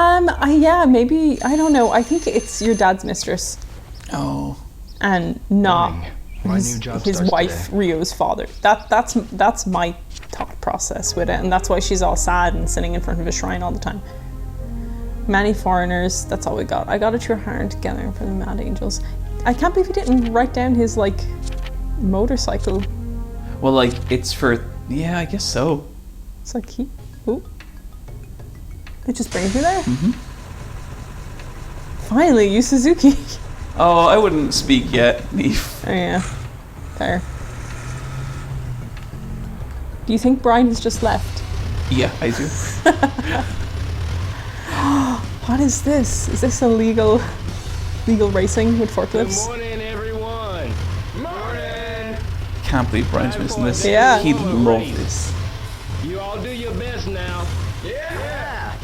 Yeah, maybe, I don't know. I think it's your dad's mistress. Oh. And not My new job his starts wife, today. Rio's father. That's my thought process with it, and that's why she's all sad and sitting in front of a shrine all the time. Many foreigners, that's all we got. I got a true heart together for the Mad Angels. I can't believe he didn't write down his, like, motorcycle. Well, like, it's for... Yeah, I guess so. It's like he... Ooh. It just brings me there. Mm-hmm. Finally, Yu Suzuki. Oh, I wouldn't speak yet, Neve. Oh yeah, fair. Do you think Brian has just left? Yeah, I do. What is this? Is this illegal racing with forklifts? Good morning, everyone. Morning. Can't believe Brian's missing this. Yeah. He'd love this. You all do your best now. Yeah.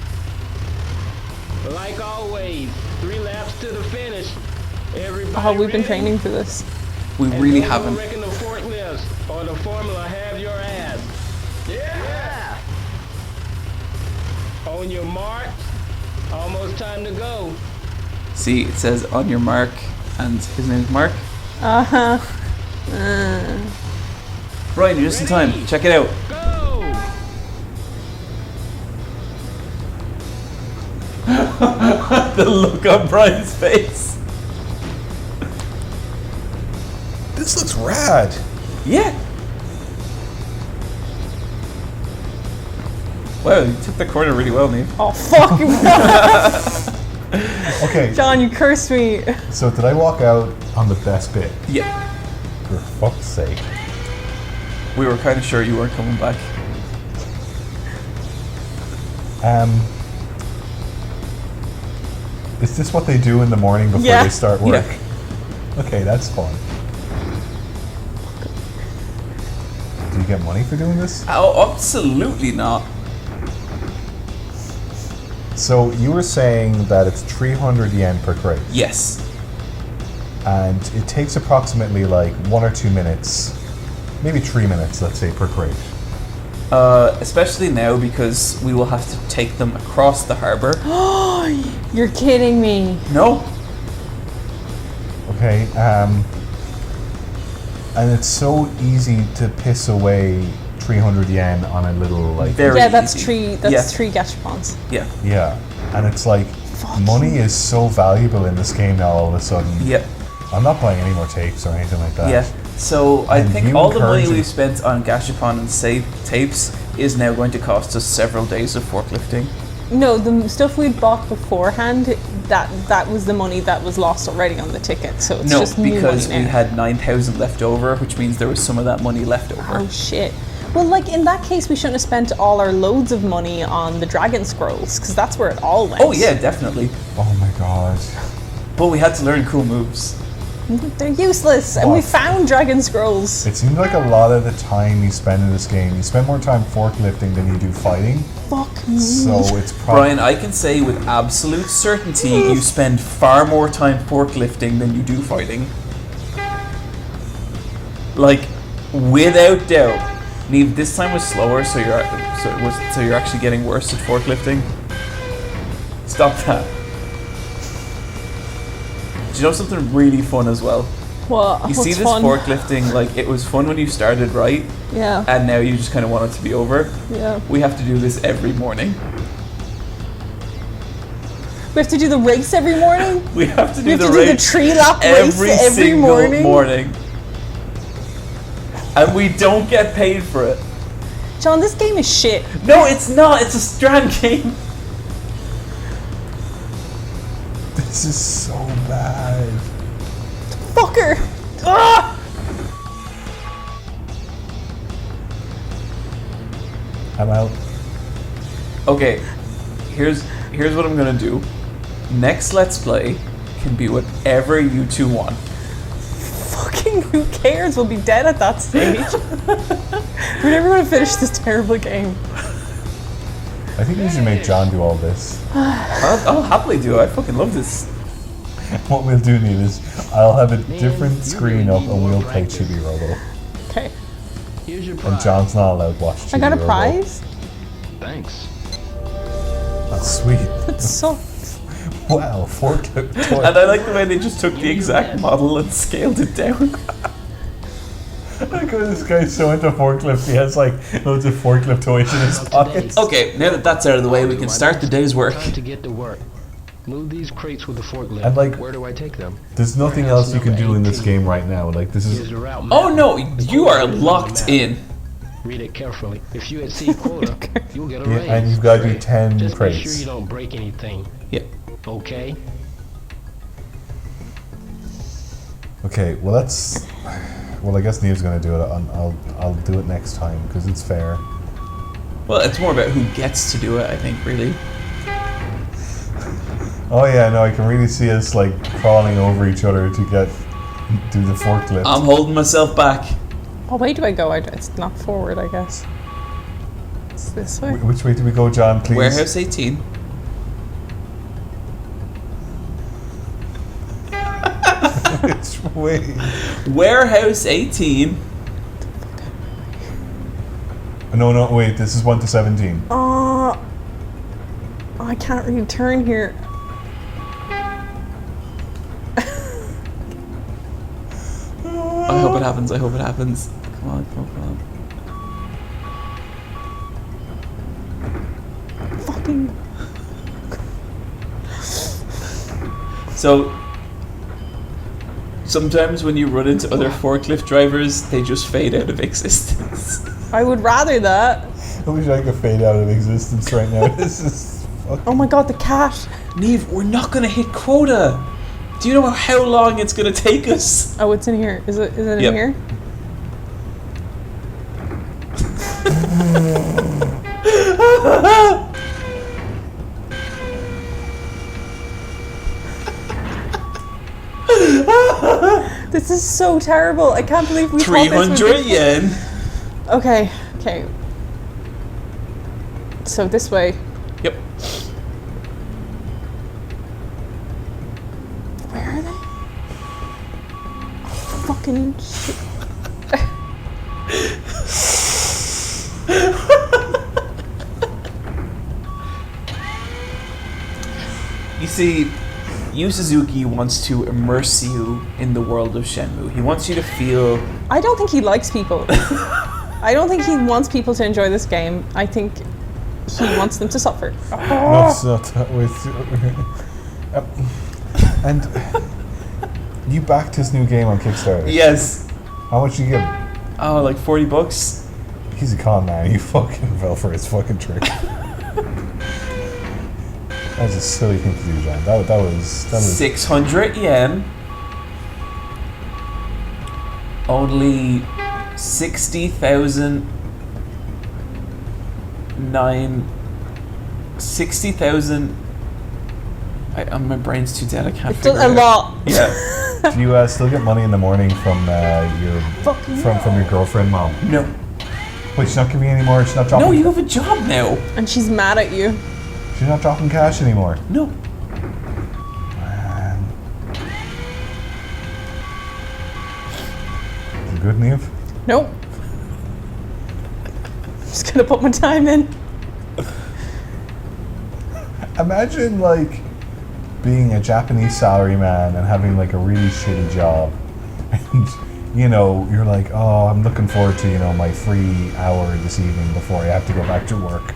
Like always, 3 laps to the finish. Everybody Oh, we've been ready? training for this. We And really don't haven't. reckon the forklifts or the formula have your ass. Yeah. On your mark. Almost time to go. See, it says on your mark, and his name's Mark. Uh-huh. Brian, you're just in time. Check it out. Go. The look on Brian's face. This looks rad. Yeah. Wow, you took the corner really well, Neve. Oh, fuck. Okay, John, you cursed me. so did I walk out on the best bit? Yeah. For fuck's sake. We were kind of sure you weren't coming back. Is this what they do in the morning before Yeah. they start work? Yeah. Okay, that's fun. Do you get money for doing this? Oh, absolutely not. So you were saying that it's 300 yen per crate, Yes. and it takes approximately like 1 or 2 minutes, maybe 3 minutes, let's say, per crate. Especially now because we will have to take them across the harbour. You're kidding me. No. Okay, and it's so easy to piss away 300 yen on a little, like, Very Yeah, that's easy. three. That's Yeah. 3 gashapons. Yeah. yeah, and it's like, money is so valuable in this game now all of a sudden. Yeah. I'm not buying any more tapes or anything like that. Yeah. So I And think you all the money encourage we've it. spent on Gashapon and tapes is now going to cost us several days of forklifting. No, the stuff we'd bought beforehand, that was the money that was lost already on the ticket. So it's No, just new because money we now. had 9,000 left over, which means there was some of that money left over. Oh shit. Well, like in that case, we shouldn't have spent all our loads of money on the dragon scrolls because that's where it all went. Oh yeah, definitely. Oh my god. But we had to learn cool moves. They're useless, and we What? found dragon scrolls. It seems like a lot of the time you spend in this game, you spend more time forklifting than you do fighting. Fuck me. So it's probably Brian, I can say with absolute certainty you spend far more time forklifting than you do fighting. Like, without doubt. Neve, this time was slower, so you're actually getting worse at forklifting. Stop that. Do you know something really fun as well? What? You see What's this fun? forklifting, like, it was fun when you started, right? Yeah. And now you just kind of want it to be over. Yeah. We have to do this every morning. We have to do the race every morning. We have to We do have the to do the race tree lap race every every single morning. And we don't get paid for it. John, this game is shit. No, it's not. It's a Strand game. this is so bad. Fucker. Ah! I'm out. Okay, here's what I'm gonna do. Next Let's Play can be whatever you two want. Fucking who cares? We'll be dead at that stage. We're never going to finish this terrible game. I think we should make John do all this. I'll happily do it. I fucking love this. What we'll do, Neil, is I'll have a different screen up and we'll play Chibi Robo. Okay. Here's your And prize. John's not allowed to watch Chibi I got a Robo. prize? Thanks. That's Sweet. It's so. Wow, forklift toy. And I like the way they just took the exact model and scaled it down. Look at this guy's so into forklifts. He has like loads of forklift toys in his pockets. Okay, now that that's out of the way, we can start the day's work. Time to get to work. Move these crates with the forklift. And, like, where do I take them? There's nothing else you can do in this game right now. Like this Here's is. the route Oh map. no, you are locked in. Read it carefully. If you exceed quota, you'll get a Yeah, raise. and you've got to do 10 Just make sure crates. you don't break anything. Yep. Okay? Okay, well that's. Well, I guess Neve's gonna do it. I'll do it next time because it's fair. Well, it's more about who gets to do it, I think, really. Oh yeah, no, I can really see us like crawling over each other to do the forklift. I'm holding myself back. Oh, way do I go? It's not forward, I guess. It's this way. Which way do we go, John? Please. Warehouse 18. Which way? Warehouse 18. No, wait. This is 1 to 17. I can't really turn here. I hope it happens, I hope it happens. Come on, come on, come on. Fucking. So, sometimes when you run into other forklift drivers, they just fade out of existence. I would rather that. I wish I could fade out of existence right now. This is fucking. Oh my god, the cat. Neve, we're not gonna hit quota. Do you know how long it's gonna take us? Oh, it's in here. Is it Yep. in here? This is so terrible. I can't believe we thought this would 300 be- yen. Okay. So this way. Yep. Where are they? Fucking shit. You see, Yu Suzuki wants to immerse you in the world of Shenmue. He wants you to feel... I don't think he likes people. I don't think he wants people to enjoy this game. I think he wants them to suffer. No, it's not that way. And you backed his new game on Kickstarter. Yes. How much did you give him? Oh, like 40 bucks? He's a con man. He fucking fell for his fucking trick. That was a silly thing to do, John. That was 600 yen. Only 60,000. 60,000. My brain's too dead. I can't It's figure it a out. lot. Yeah. Do you still get money in the morning from from your girlfriend, mom? No. Wait, she's not giving you any more. She's not dropping. No, you have a job now. And she's mad at you. She's not dropping cash anymore. No. Man. Is it good, Neve? Nope. I'm just gonna put my time in. Imagine like being a Japanese salaryman and having like a really shitty job, and you know you're like, oh, I'm looking forward to my free hour this evening before I have to go back to work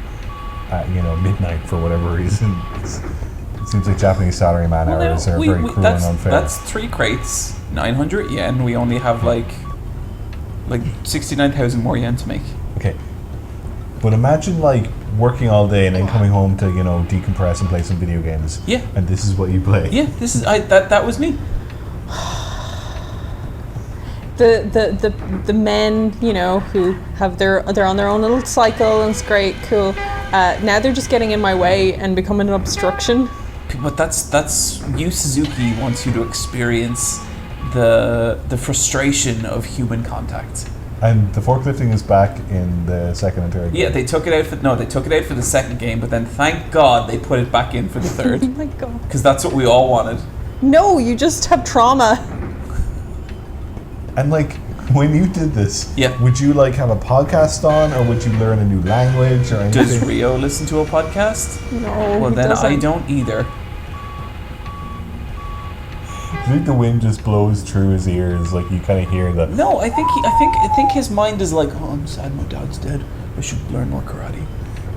at midnight for whatever reason. It seems like Japanese salaryman hours are very cruel and unfair. That's 3 crates, 900 yen. We only have like 69,000 more yen to make. Okay, but imagine like working all day and then coming home to decompress and play some video games. Yeah. And this is what you play. Yeah, this is that was me. The men, who have they're on their own little cycle and it's great, cool. Now they're just getting in my way and becoming an obstruction. But that's Yu Suzuki wants you to experience the frustration of human contact. And the forklifting is back in the second and third game. Yeah, they took it out for the second game, but then thank God they put it back in for the Oh third. my god. Because that's what we all wanted. No, you just have trauma. And like, When you did this, Yeah. would you like have a podcast on, or would you learn a new language or anything? Does Rio listen to a podcast? No, Well, he then doesn't. I don't either. I think the wind just blows through his ears, like you kind of hear the. No, I think his mind is like, oh, I'm sad my dad's dead. I should learn more karate.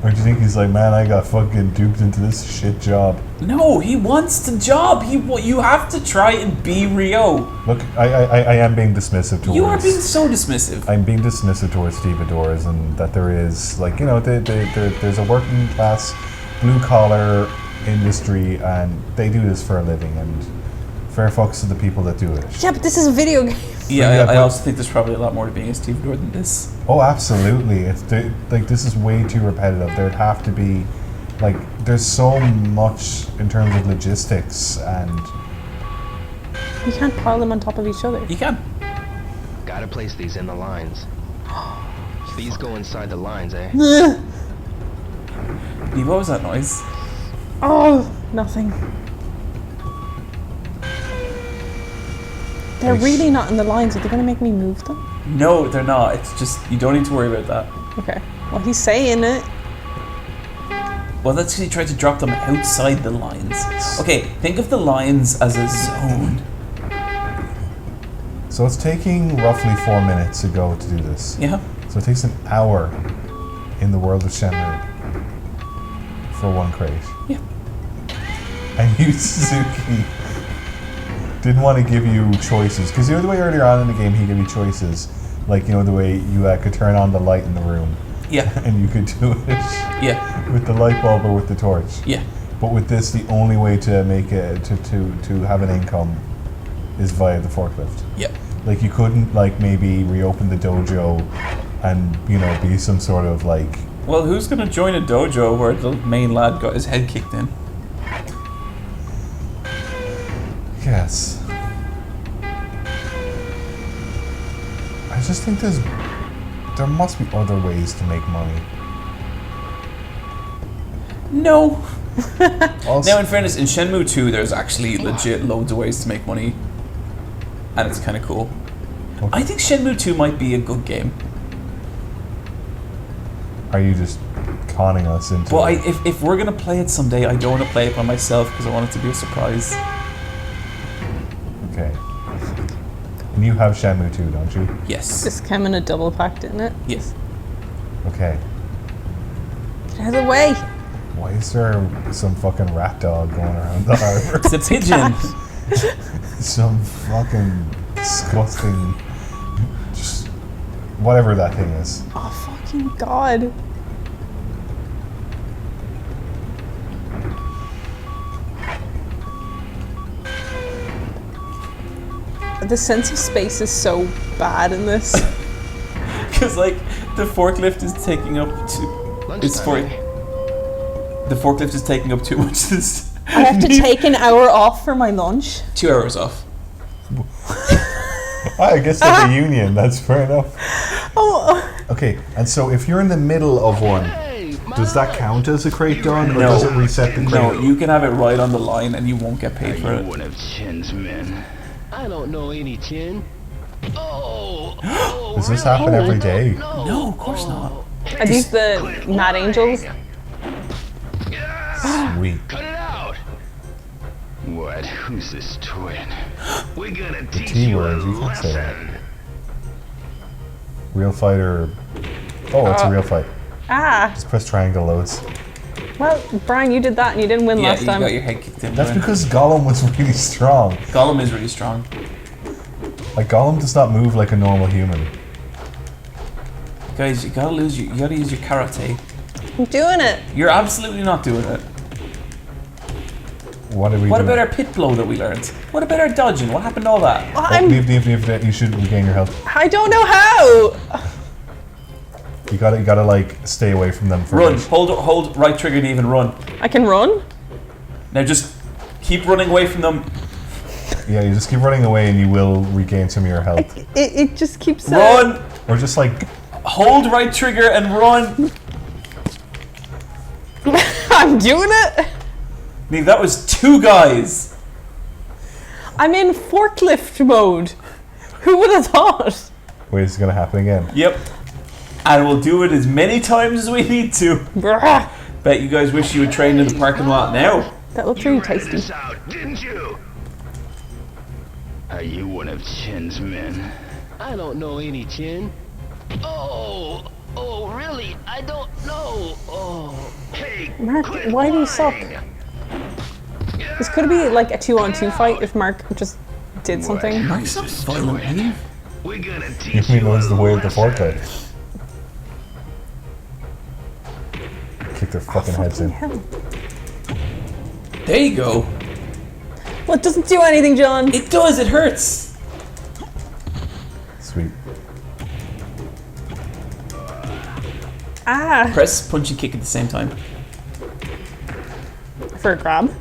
Or do you think he's like, man, I got fucking duped into this shit job? No, he wants the job. You have to try and be Rio. Look, I am being dismissive towards. You are being so dismissive. I'm being dismissive towards stevedores, and that there is, like, you know, there's a working class, blue collar industry, and they do this for a living, and fair fucks to the people that do it. Yeah, but this is a video game. Yeah, I but- also think there's probably a lot more to being a stevedore than this. Oh, absolutely. Like, this is way too repetitive. There'd have to be, like, there's so much in terms of logistics, and You can't pile them on top of each other. You can. Gotta place these in the lines. These go inside the lines, eh? Eve, what was that noise? Oh, nothing. They're Like- really not in the lines. Are they going to make me move them? No, they're not. It's just, you don't need to worry about that. Okay. Well, he's saying it. Well, that's because he tried to drop them outside the lines. Okay, think of the lines as a zone. so it's taking roughly 4 minutes to go to do this. Yeah? So it takes an hour in the world of Shenmue for one crate. Yeah. And you, Suzuki, didn't want to give you choices, because the other way earlier on in the game he gave you choices, like, you know, the way you could turn on the light in the room, Yeah. and you could do it Yeah. with the light bulb or with the torch. Yeah. But with this, the only way to make it to have an income is via the forklift. Yeah. Like, you couldn't, like, maybe reopen the dojo and, you know, be some sort of, like, Well, who's going to join a dojo where the main lad got his head kicked in? yes. I just think there must be other ways to make money. No. Also, Now, in fairness, in Shenmue 2, there's actually legit loads of ways to make money. And it's kind of cool. Okay. I think Shenmue 2 might be a good game. are you just conning us into? Well, if we're going to play it someday, I don't want to play it by myself because I want it to be a surprise. Okay. And you have Shenmue 2, don't you? Yes. This came in a double pack, didn't it? Yes. Okay. Get out of the way. Why is there some fucking rat dog going around the harbor? It's a pigeon. Some fucking disgusting, just whatever that thing is. Oh, fucking God. The sense of space is so bad in this. Because, like, the forklift is taking up it's for Lunchtime, eh? the forklift is taking up too much. This I have to take an hour off for my lunch. 2 hours off. I guess that's a union. That's fair enough. Oh, Okay, and so if you're in the middle of one, does that count as a crate done, or No. does it reset the crate? No, you can have it right on the line and you won't get paid for You it. one of Chen's men. I don't know any Chen. Oh, Does this happen every day? No, of course not. are these the Mad Angels? Sweet. cut it out. What? Who's this twin? We're gonna teach T you a words, you can say that. lesson. Real fighter. Oh, it's a real fight. Ah, Just press triangle loads. well, Brian, you did that and you didn't win Yeah, last you time. got your head kicked in. That's Brian. because Gollum was really strong. Gollum is really strong. Like, Gollum does not move like a normal human. Guys, you gotta use your karate. I'm doing it. You're absolutely not doing it. What are we What doing? about our pit blow that we learned? What about our dodging? What happened to all that? I'm, Leave. You should regain your health. I don't know how. You gotta like stay away from them for Run. Hold right trigger and even run. I can run. Now just keep running away from them. Yeah, you just keep running away and you will regain some of your health. It just keeps Run. Or just like, Hold right trigger and run. I'm doing it. Neve, that was 2 guys. I'm in forklift mode. Who would have thought? Wait, it's gonna happen again. Yep. And we'll do it as many times as we need to. Brah. Bet you guys wish you would train in the parking lot now. That looked You really ratted tasty. us out, didn't you? Are you one of Chen's men? I don't know any Chin. Oh, really? I don't know. Oh. Hey, Mark, quit why do you suck? lying. This could be like a 2-on-2 fight if Mark just did something. Mark's not violent, are you? We're gonna teach If he you knows a the way of the lesson. forklift. Kick their fucking heads in. Hell. There you go. Well, it doesn't do anything, John. It does, it hurts. Sweet. Ah, Press, punch, and kick at the same time. for a grab.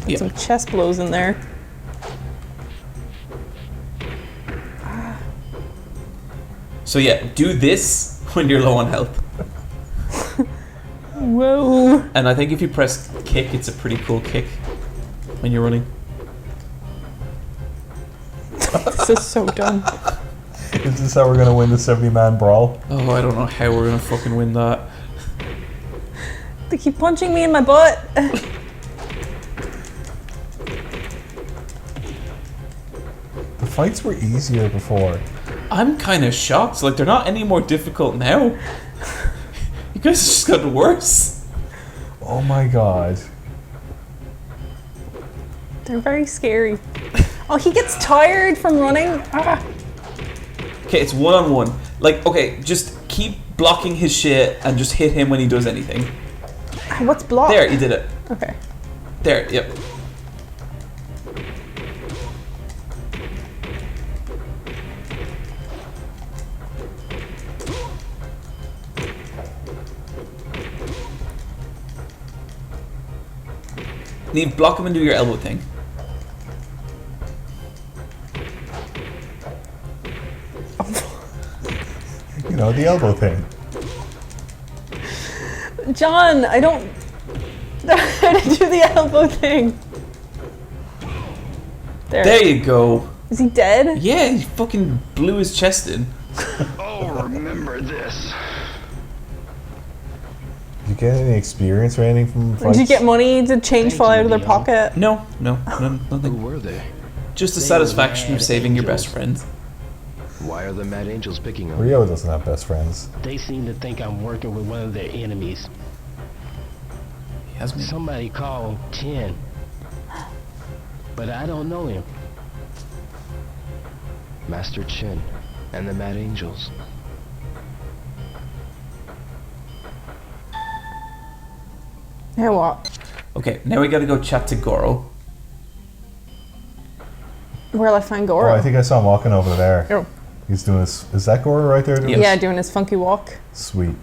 Yeah. Some chest blows in there. So yeah, do this when you're low on health. Whoa. And I think if you press kick, it's a pretty cool kick when you're running. This is so dumb. Is this how we're gonna win the 70-man brawl? Oh, I don't know how we're gonna fucking win that. They keep punching me in my butt. The fights were easier before. I'm kind of shocked. Like, they're not any more difficult now. You guys just got worse. Oh my god. They're very scary. Oh, he gets tired from running. Ah. Okay, it's one-on-one. Like, okay, just keep blocking his shit and just hit him when he does anything. What's block? There, you did it. Okay. There, yep. Need to block him and do your elbow thing. You know, the elbow thing. John, I don't know how to do the elbow thing. There you go. Is he dead? Yeah, he fucking blew his chest in. Oh, remember this. Did you get any experience or anything from fights? Did you get money? Did change fall out of their pocket? No, Who nothing. were they? Just the They were satisfaction of mad saving your angels. best friend. Why are the Mad Angels picking on me? Rio doesn't have best friends. They seem to think I'm working with one of their enemies. He has me. Somebody called Chen. But I don't know him. Master Chin and the Mad Angels. Now what? Okay, now we gotta go chat to Goro. Where'll I find Oh, Goro? I think I saw him walking over there. Oh. He's doing his... Is that Goro right there? Doing Yes. Yeah, doing his funky walk. Sweet.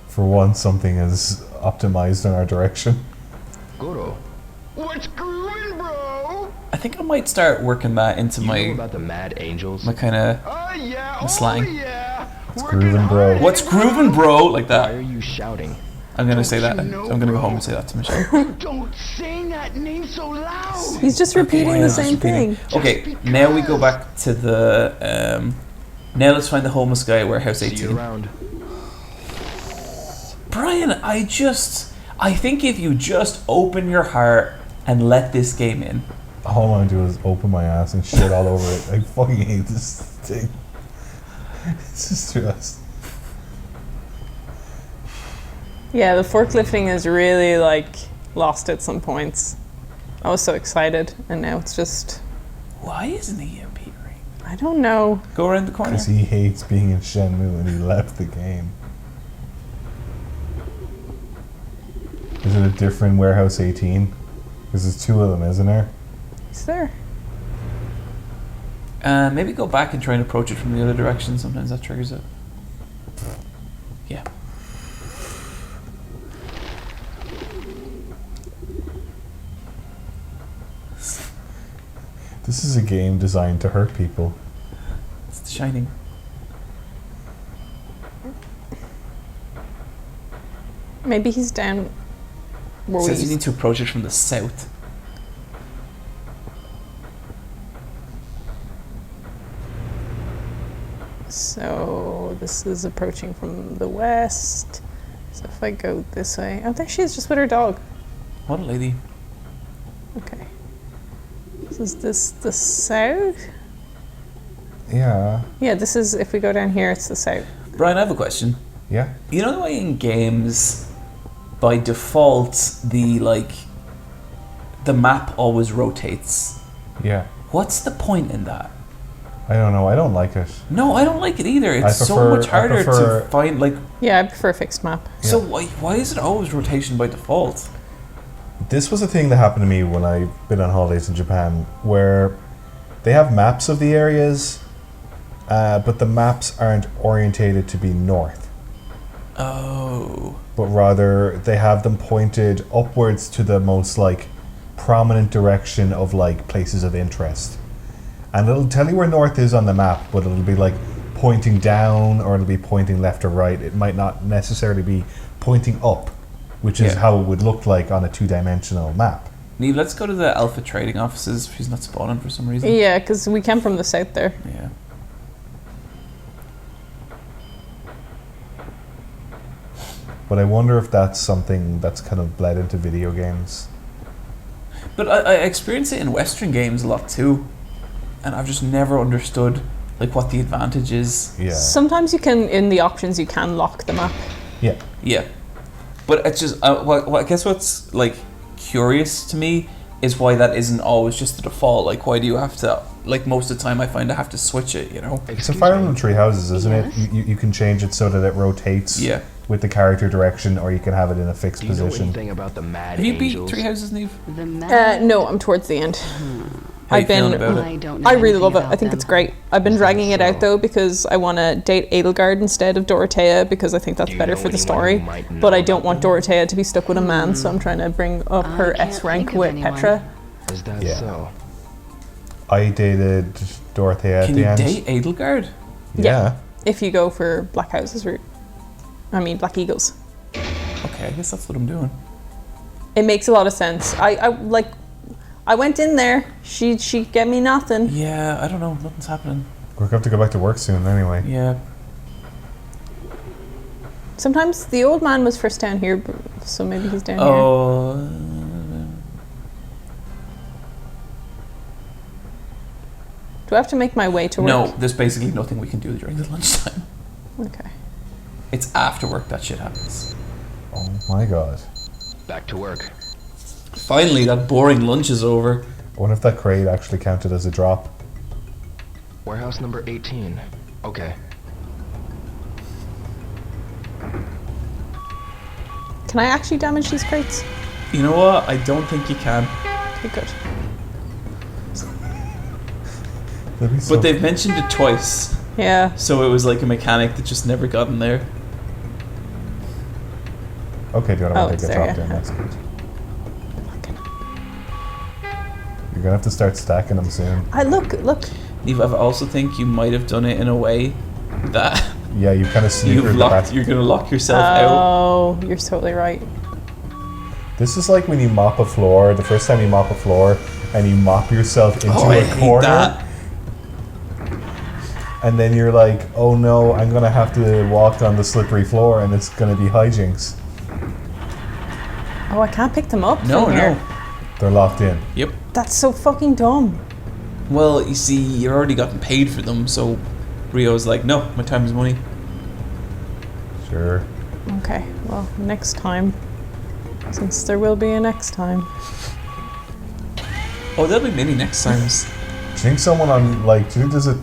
For once, something is optimized in our direction. Goro, What's grooving, bro? I think I might start working that into you know my about the Mad Angels? my kind of Oh, yeah. The slang. Oh, yeah. It's grooving, bro. what's grooving, bro, like Why are that. you shouting? I'm gonna say that. you So know, I'm gonna go bro? home and say that to Michelle. Don't say that name so loud. He's just repeating the Just same repeating. thing. Okay, now we go back to the. Now let's find the homeless guy at warehouse See you 18. around. Brian, I think if you just open your heart and let this game in. All I want to do is open my ass and shit all over it. I fucking hate this thing. It's just... Yeah, the forklifting is really like lost at some points. I was so excited, and now it's just Why isn't he appearing? I don't know. Go around the corner. Because he hates being in Shenmue and he left the game. Is it a different Warehouse 18? Because there's two of them, isn't there? Is there? Maybe go back and try and approach it from the other direction. Sometimes that triggers it. Yeah. This is a game designed to hurt people. It's shining. Maybe he's down where It we says you used. need to approach it from the south. So this is approaching from the west. So if I go this way, oh, there she is, just with her dog. What a lady. Okay. So is this the south? Yeah. Yeah, this is, if we go down here, it's the south. Brian, I have a question. Yeah. You know the way in games, by default, the map always rotates. Yeah. What's the point in that? I don't know. I don't like it. No, I don't like it either. It's so prefer- much harder I prefer- to find, like... Yeah, I prefer a fixed map. So why is it always rotation by default? This was a thing that happened to me when I've been on holidays in Japan, where they have maps of the areas, but the maps aren't orientated to be north. Oh. But rather they have them pointed upwards to the most like prominent direction of like places of interest. And it'll tell you where north is on the map, but it'll be like pointing down or it'll be pointing left or right. It might not necessarily be pointing up, which is how it would look like on a two-dimensional map. Neve, let's go to the Alpha trading offices. She's not spawning for some reason. Yeah, because we came from the south there. Yeah. But I wonder if that's something that's kind of bled into video games. But I experience it in Western games a lot too. And I've just never understood like what the advantage is. Yeah. Sometimes you can, in the options, you can lock the map. Yeah. Yeah. But it's just, I guess what's like curious to me is why that isn't always just the default. Like, why do you have to, like most of the time I find I have to switch it, you know? It's a Fire Emblem Three Houses, isn't it? You can change it so that it rotates with the character direction, or you can have it in a fixed Do you know position. anything about the Mad Have you beat Angels? Three Houses, Neve? The mad. No, I'm towards the end. How you feeling about I it? don't know I really anything love it. about I think them. it's great. I've been dragging it out though because I want to date Edelgard instead of Dorothea because I think that's Do you better know for the anyone story. who might know But I about don't want them? Dorothea to be stuck with a man, so I'm trying to bring up her can't S rank think of with anyone. Petra. Is that Yeah. so? I dated Dorothea Can at the you end. date Edelgard? Yeah. If you go for Black Houses route. I mean Black Eagles. Okay, I guess that's what I'm doing. It makes a lot of sense. I went in there. She get me nothing. Yeah, I don't know. Nothing's happening. We're going to have to go back to work soon anyway. Yeah. Sometimes the old man was first down here, so maybe he's down here. Oh. Do I have to make my way to work? No, there's basically nothing we can do during the lunchtime. Okay. It's after work that shit happens. Oh my god. Back to work. Finally, that boring lunch is over. I wonder if that crate actually counted as a drop. Warehouse number 18. Okay. Can I actually damage these crates? You know what? I don't think you can. Okay, good. That'd be so But they've mentioned it twice. Yeah. So it was like a mechanic that just never got in there. Okay, do I Oh, want to it's take a there, drop yeah. down? That's good. You're gonna have to start stacking them soon. Look. Eve, I also think you might have done it in a way that Yeah, you kind of snookered the back. you're gonna lock yourself out. Oh, you're totally right. This is like when you mop a floor, the first time you mop a floor, and you mop yourself into Oh, I a hate corner, that. and then you're like, oh no, I'm gonna have to walk on the slippery floor, and it's gonna be hijinks. Oh, I can't pick them up No, from here. no. They're locked in. Yep. That's so fucking dumb. Well, you see, you're already gotten paid for them, so Rio's like, no, my time is money. Sure. Okay, well, next time. Since there will be a next time. Oh, there'll be many next times. Do you think someone on, like, do you think there's a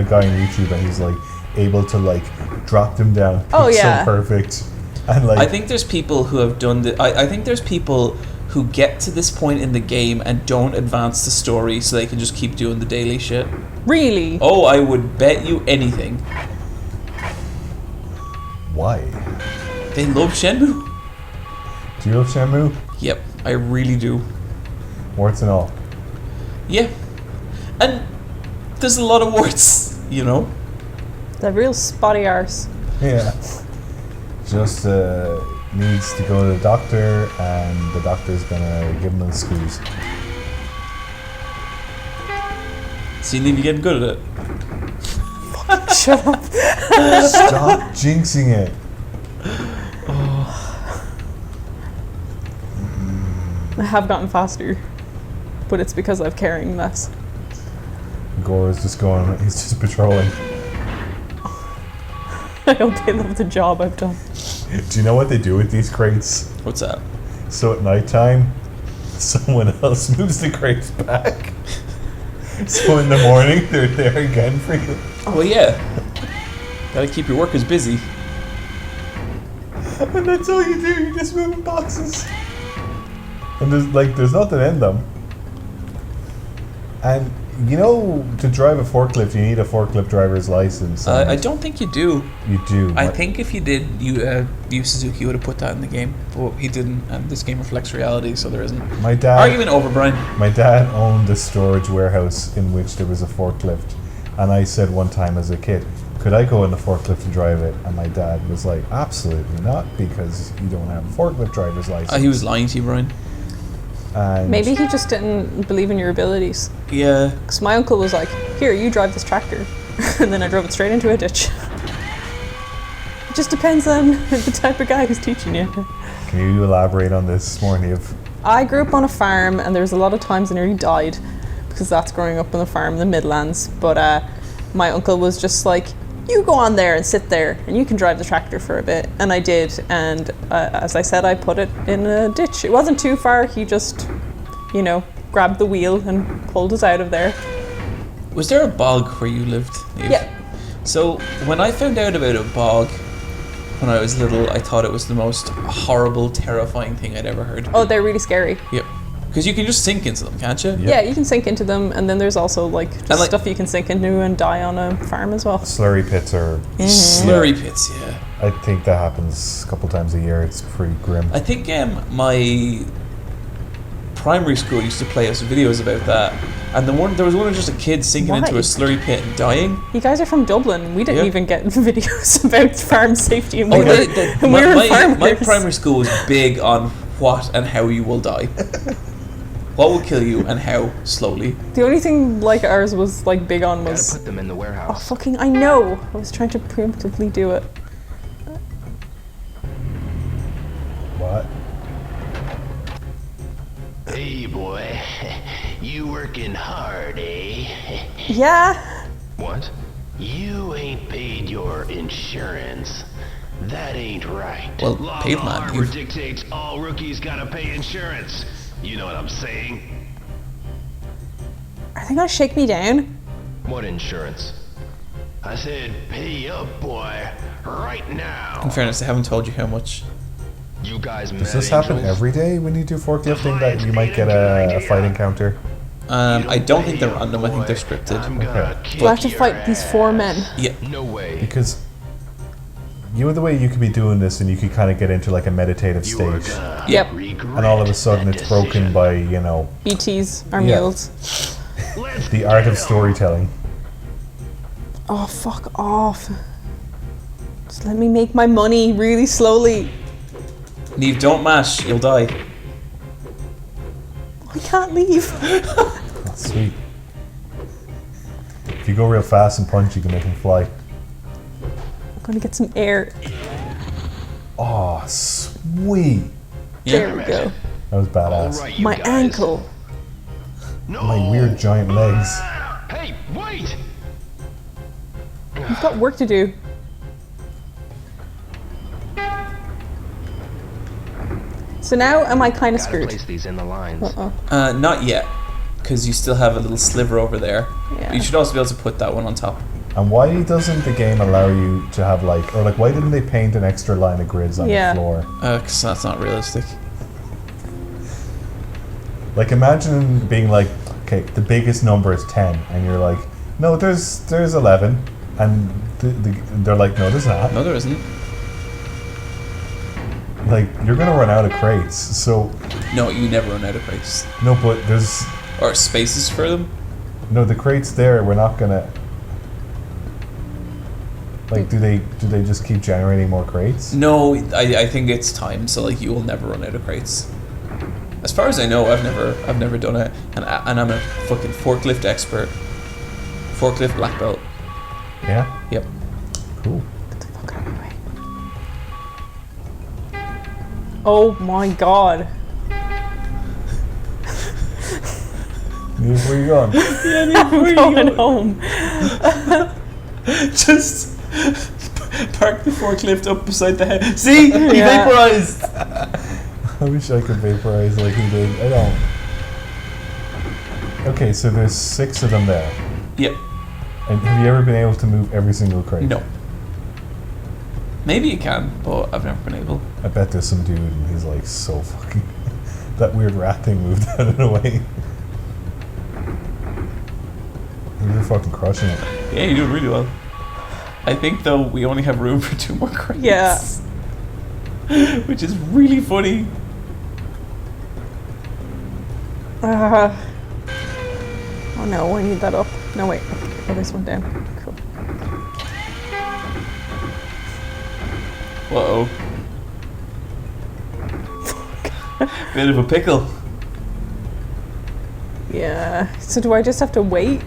guy on YouTube and he's, like, able to, like, drop them down Oh, yeah. so perfect? And, like, I think there's people who have done the. I think there's people who get to this point in the game and don't advance the story so they can just keep doing the daily shit. Really? Oh, I would bet you anything. why? They love Shenmue. Do you love Shenmue? Yep, I really do. Warts and all. Yeah. And there's a lot of warts, you know? The real spotty arse. Yeah. Just needs to go to the doctor, and the doctor's gonna give him a squeeze. See, Neve, you're getting good at it. Shut up. Stop jinxing it. I have gotten faster, but it's because I'm carrying less. Gore's just going, he's just patrolling. I don't think that's the job I've done. Do you know what they do with these crates? What's that? So at nighttime, someone else moves the crates back. So in the morning, they're there again for you. Oh well, yeah. Gotta keep your workers busy. And that's all you do, you're just moving boxes. And there's nothing in them. And you know, to drive a forklift, you need a forklift driver's license. I don't think you do. You do. I think if you did, Yu Suzuki would have put that in the game. But he didn't, and this game reflects reality, so there isn't. My dad. Argument over, Brian. My dad owned a storage warehouse in which there was a forklift, and I said one time as a kid, "Could I go in the forklift and drive it?" And my dad was like, "Absolutely not, because you don't have a forklift driver's license." He was lying to you, Brian. And Maybe he just didn't believe in your abilities. Yeah. Because my uncle was like, "Here, you drive this tractor." And then I drove it straight into a ditch. It just depends on the type of guy who's teaching you. Can you elaborate on this more, Niamh? I grew up on a farm, and there's a lot of times I nearly died because that's growing up on the farm in the Midlands. But my uncle was just like, "You go on there and sit there, and you can drive the tractor for a bit." And I did, and as I said, I put it in a ditch. It wasn't too far. He just, grabbed the wheel and pulled us out of there. Was there a bog where you lived, Niamh? Yeah. So when I found out about a bog when I was little, I thought it was the most horrible, terrifying thing I'd ever heard. Oh, they're really scary. Yep. Because you can just sink into them, can't you? Yeah, you can sink into them, and then there's also just stuff you can sink into and die on a farm as well. Slurry pits are. Slurry pits, yeah. I think that happens a couple times a year. It's pretty grim. I think my primary school used to play us videos about that, and there was one of just a kid sinking into a slurry pit and dying. You guys are from Dublin. We didn't Yeah. even get videos about farm safety, and Oh, we were farmers. my primary school was big on what and how you will die. What will kill you and how slowly. The only thing like ours was big on Gotta was. put them in the Oh warehouse. fucking! I know. I was trying to preemptively do it. What? Hey, boy. You working hard, eh? Yeah. What? You ain't paid your insurance. That ain't right. Well, Law paid of man, Harbor you've- dictates all rookies gotta pay insurance. You know what I'm saying? Are they gonna shake me down? What insurance? I said, pay up, boy, right now. In fairness, they haven't told you how much. You guys Does this happen every day when you do forklifting that you might get a fight encounter? I don't think they're random. I think they're scripted. I'm gonna kick Do I have to your fight these 4 men? Yeah. No way. Because you know the way you could be doing this and you could kind of get into like a meditative You are stage. gonna Yep. regret And all of a sudden that it's broken decision. by, ETs are Yeah. mules. Let's the art of get on. storytelling. Oh, fuck off. Just let me make my money really slowly. Neve, don't mash. You'll die. I can't leave. That's sweet. If you go real fast and punch, you can make them fly. I'm gonna get some air. Oh, sweet. There we go. That was badass. All right, you My guys. ankle. No. My weird giant legs. Hey, wait! I've got work to do. So now am I kind of Gotta screwed? place these in the lines. Uh-oh. Not yet, because you still have a little sliver over there. Yeah. You should also be able to put that one on top. And why doesn't the game allow you to have why didn't they paint an extra line of grids on Yeah. the floor? Because that's not realistic. Like imagine being like, okay, the biggest number is 10, and you're like, no, there's 11, and they're like, no, there's not. No, there isn't. Like you're gonna run out of crates. So No, you never run out of crates. no, but there's Or spaces for them. no the crates there. We're not gonna. Like, do they just keep generating more crates? No, I think it's time. So like, you will never run out of crates. As far as I know, I've never done it, and I'm a fucking forklift expert. Forklift black belt. Yeah? Yep. Cool. Get the fuck out of my way. Oh my god. Neve, where you going? I'm going home. Just park the forklift up beside the head. See? He Yeah. vaporized! I wish I could vaporize like he did. I don't. Okay, so there's 6 of them there. Yep. And have you ever been able to move every single crate? No. Maybe you can, but I've never been able. I bet there's some dude and he's like so fucking... that weird rat thing moved out of the way. You're fucking crushing it. Yeah, you're doing really well. I think though we only have room for 2 more crates. Yeah. Which is really funny. Oh no, I need that up. No, wait. Oh, this one down. Cool. Uh-oh. Bit of a pickle. Yeah. So do I just have to wait?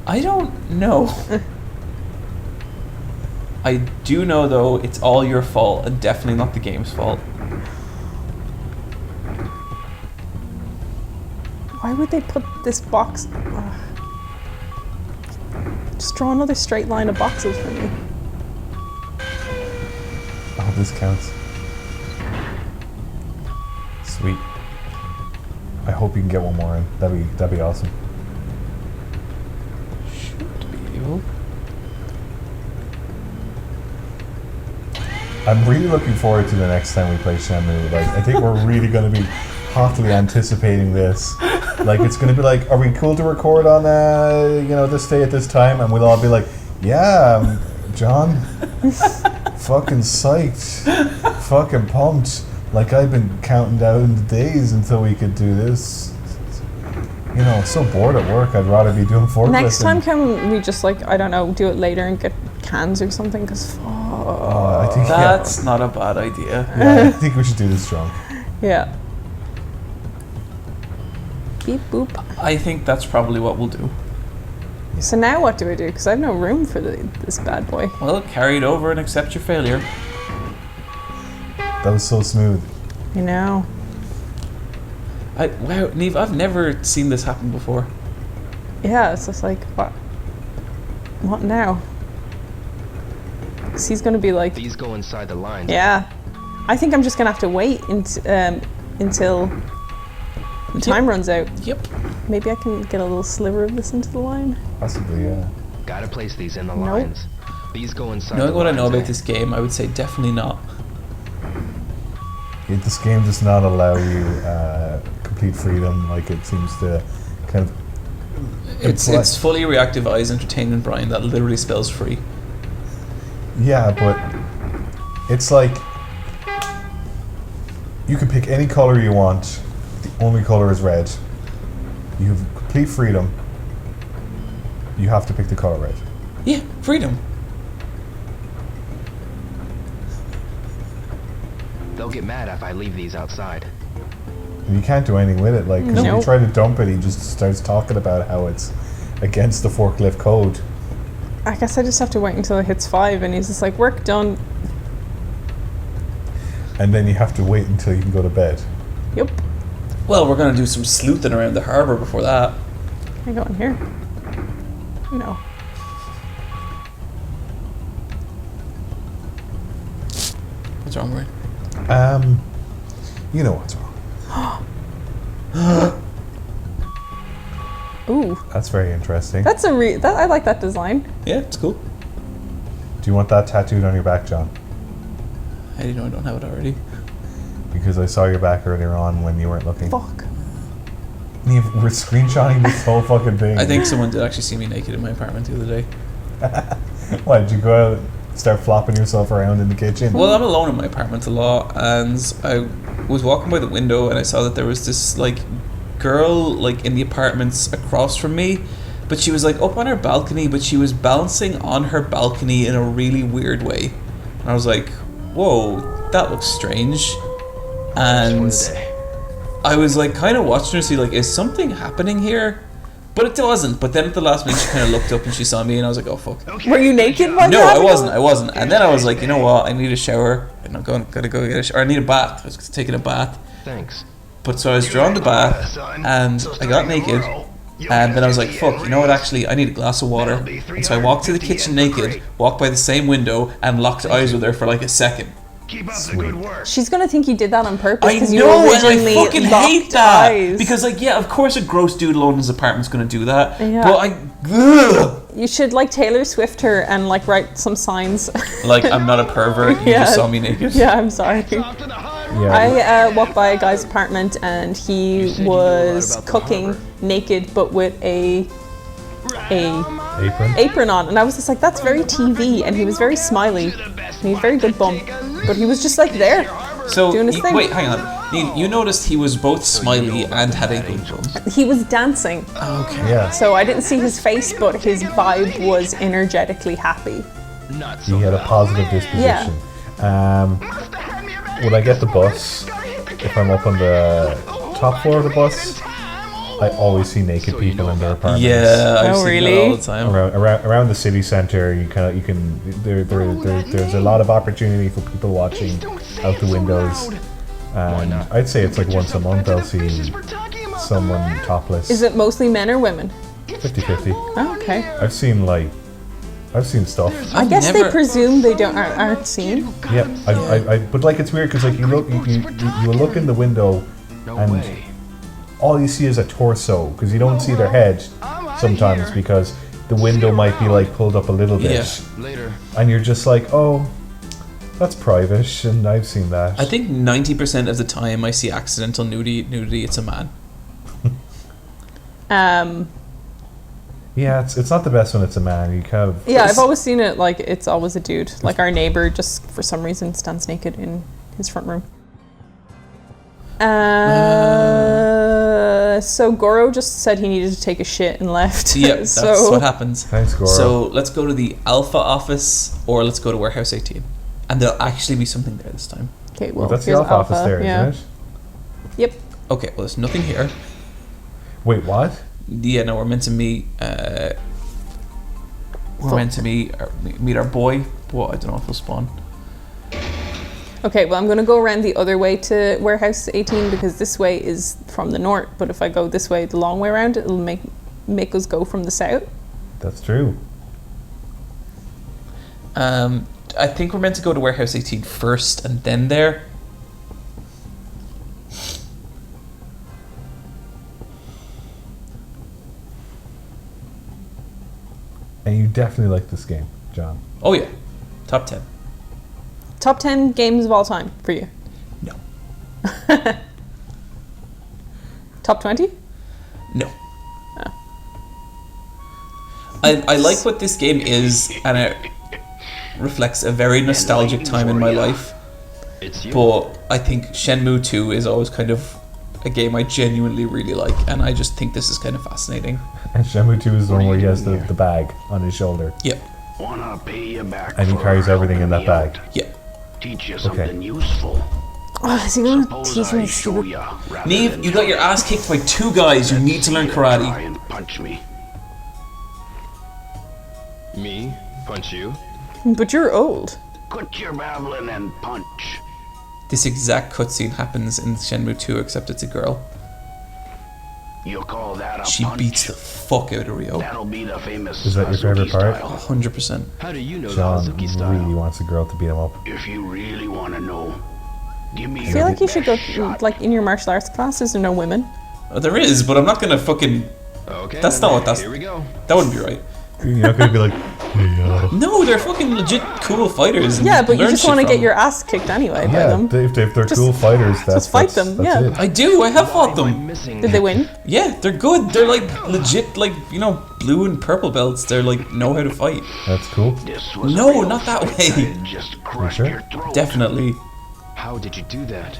I don't know. I do know though it's all your fault and definitely not the game's fault. Why would they put this box? Ugh. Just draw another straight line of boxes for me. Oh, this counts. Sweet. I hope you can get one more in. That'd be awesome. Should be able. I'm really looking forward to the next time we play Shenmue. Like, I think we're really going to be hotly anticipating this. Like, it's going to be like, are we cool to record on, this day at this time? And we'll all be like, yeah, John, fucking psyched, fucking pumped. Like, I've been counting down the days until we could do this. You know, I'm so bored at work. I'd rather be doing forklift. Next time, can we just like, I don't know, do it later and get cans or something? Because I think That's not a bad idea. yeah, I think we should do this drunk. yeah. Beep boop. I think that's probably what we'll do. So now what do I do? Because I have no room for this bad boy. Well, carry it over and accept your failure. That was so smooth. You know. Wow, Neve, I've never seen this happen before. Yeah, it's just like, what now? Because he's going to be like, These go inside the lines. yeah. I think I'm just going to have to wait until the time runs out. Yep. Maybe I can get a little sliver of this into the line. Possibly, yeah. Gotta place these in the Nope. lines. These go inside Knowing the what I lines. know about this game, I would say definitely not. This game does not allow you complete freedom. Like, it seems to kind of... It's fully reactive eyes entertainment, Brian. That literally spells free. Yeah, but it's like you can pick any color you want. The only color is red. You have complete freedom. You have to pick the color red. Yeah, freedom. They'll get mad if I leave these outside. And you can't do anything with it. Like, because if Nope. you try to dump it, he just starts talking about how it's against the forklift code. I guess I just have to wait until it hits 5 and he's just like, work done. And then you have to wait until you can go to bed. Yep. Well, we're gonna do some sleuthing around the harbour before that. Can I go in here? No. What's wrong, Brian? You know what's wrong. Ooh. That's very interesting. That's I like that design. Yeah, it's cool. Do you want that tattooed on your back, John? How do you know I don't have it already? Because I saw your back earlier on when you weren't looking. Fuck. We're screenshotting this whole fucking thing. I think someone did actually see me naked in my apartment the other day. Why, did you go out and start flopping yourself around in the kitchen? Well, I'm alone in my apartment a lot, and I was walking by the window and I saw that there was this like girl like in the apartments across from me, but she was like up on her balcony, but she was bouncing on her balcony in a really weird way. And I was like, whoa, that looks strange. And I was like kind of watching her see like, is something happening here? But it wasn't. But then at the last minute, she kind of looked up and she saw me, and I was like, "Oh fuck." Were you naked? While No, you were I having wasn't. it? I wasn't. And then I was like, you know what? I need a shower, and I'm gotta go get a shower. I need a bath. I was taking a bath. Thanks. But so I was drawing the bath, and I got naked, and then I was like, fuck, you know what? Actually, I need a glass of water. And so I walked to the kitchen naked, walked by the same window, and locked eyes with her for like a second. Keep up the good work. She's gonna think you did that on purpose I because you know, and originally I fucking locked hate that eyes. because, like, yeah, of course, a gross dude alone in his apartment's gonna do that. Yeah. But ugh. You should like Taylor Swift her and like write some signs. Like, I'm not a pervert. You just saw me naked. Yeah, I'm sorry. Off to the highway. Yeah. I walked by a guy's apartment and he said you knew a lot was about the cooking harbor. naked but with a Apron. apron on, and I was just like, that's very TV, and he was very smiley and he had very good bum, but he was just like there. So, Doing his thing. wait, hang on. You noticed he was both smiley and had a good bum. He was dancing, Okay. Yeah. so I didn't see his face, but his vibe was energetically happy. Not so He had a loud. positive disposition. Would I get the bus if I'm up on the top floor of the bus? I always see naked people in their apartments. Yeah, I've Oh, seen really? that all the time. Around the city center, there's a lot of opportunity for people watching out the windows. And I'd say it's like once a month I'll see someone topless. Is it mostly men or women? 50-50. Oh, okay. I've seen stuff. I guess never- they presume they aren't seen. Yeah, but like it's weird because like you look in the window No and way. all you see is a torso because you don't see their head sometimes because the window might be like pulled up a little bit, Yeah. Later. and you're just like, oh, that's private, and I've seen that. I think 90% of the time I see accidental nudity, it's a man. Yeah, it's not the best when it's a man. You kind of Yeah, I've always seen it like it's always a dude. Like our neighbor just for some reason stands naked in his front room. So Goro just said he needed to take a shit and left. Yep, that's so what happens. Thanks, Goro. So let's go to the Alpha office, or let's go to Warehouse 18. And there'll actually be something there this time. okay, well, that's the here's Alpha office there, yeah. isn't it? Yep. Okay, well, there's nothing here. Wait, what? Yeah, no, we're meant to meet. Meet our boy. What? I don't know if he'll spawn. Okay, well, I'm going to go around the other way to Warehouse 18 because this way is from the north. But if I go this way, the long way around, it'll make us go from the south. That's true. I think we're meant to go to Warehouse 18 first and then there. And you definitely like this game, John. Oh yeah, top 10. Top 10 games of all time for you. No. Top 20? No. I like what this game is, and it reflects a very nostalgic time in my life. It's you. But I think Shenmue 2 is always kind of a game I genuinely really like, and I just think this is kind of fascinating. And Shenmue 2 is the one where he has the bag on his shoulder. Yeah. Wanna pay you back And he for carries everything in helping that me bag. out. Yeah. Teach you something useful. Oh, is he going to Suppose teach me I show stupid? ya rather Neve, than you got your ass kicked by 2 guys. You need to learn try karate. and punch me. Me? Punch you? But you're old. Quit your babbling and punch. This exact cutscene happens in Shenmue 2, except it's a girl. You call that a She punch? beats the fuck out of Ryo. That'll be the famous Is that your favorite Suzuki part? style. 100%. How do you know the John Hazuki style? really wants a girl to beat him up. If you really want to know, give me I your feel like you should go, best shot. like, in your martial arts classes, there are no women. There is, but I'm not gonna fucking. Okay. That's then, not what that's. Here we go. That wouldn't be right. You're not going to be like, yeah. No, they're fucking legit cool fighters. And Yeah, but you learn just shit want to from get your ass kicked anyway by Yeah, them. if they're Just- cool fighters, that's fight that's- them, that's yeah. it. I do. I have fought I'm them. missing. Did they win? Yeah, they're good. They're like legit, like, you know, blue and purple belts. They're like know how to fight. That's cool. This was No, real not that fight. way. I'd just crushed sure? your throat. Definitely. How did you do that?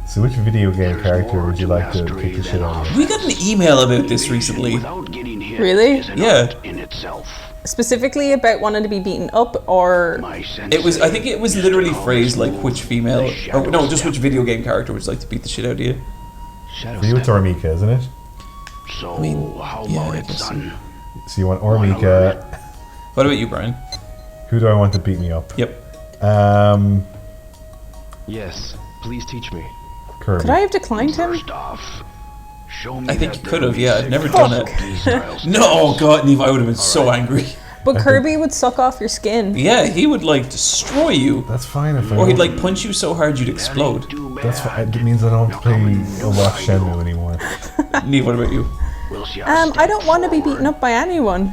So which video game There's character more would you to like to mastery kick the shit than out of? We got an email about this recently. Without getting hit Really? is an Yeah. art in itself. Specifically about wanting to be beaten up, or My It was. I think it was literally sensei phrased like used to which call female, the or no, shadow just which step. video game character would you like to beat the shit out of you. Shadow For you, it's step. Armika, isn't it? So, mean, how yeah, about I it, guess so. son? So you want Wanna learn Ormika? What about you, Brian? Who do I want to beat me up? Yep. Yes, please teach me. Kirby. Could I have declined him? First off, show me I think that you could have, yeah. I've never Fuck. done it. No, God, Neve, I would have been so angry. But Kirby would suck off your skin. Yeah, he would like destroy you. That's fine if I. Or he'd don't- like punch you so hard you'd explode. That's fine. It means I don't have to play Watch Shenmue anymore. Neve, what about you? I don't want to be beaten up by anyone.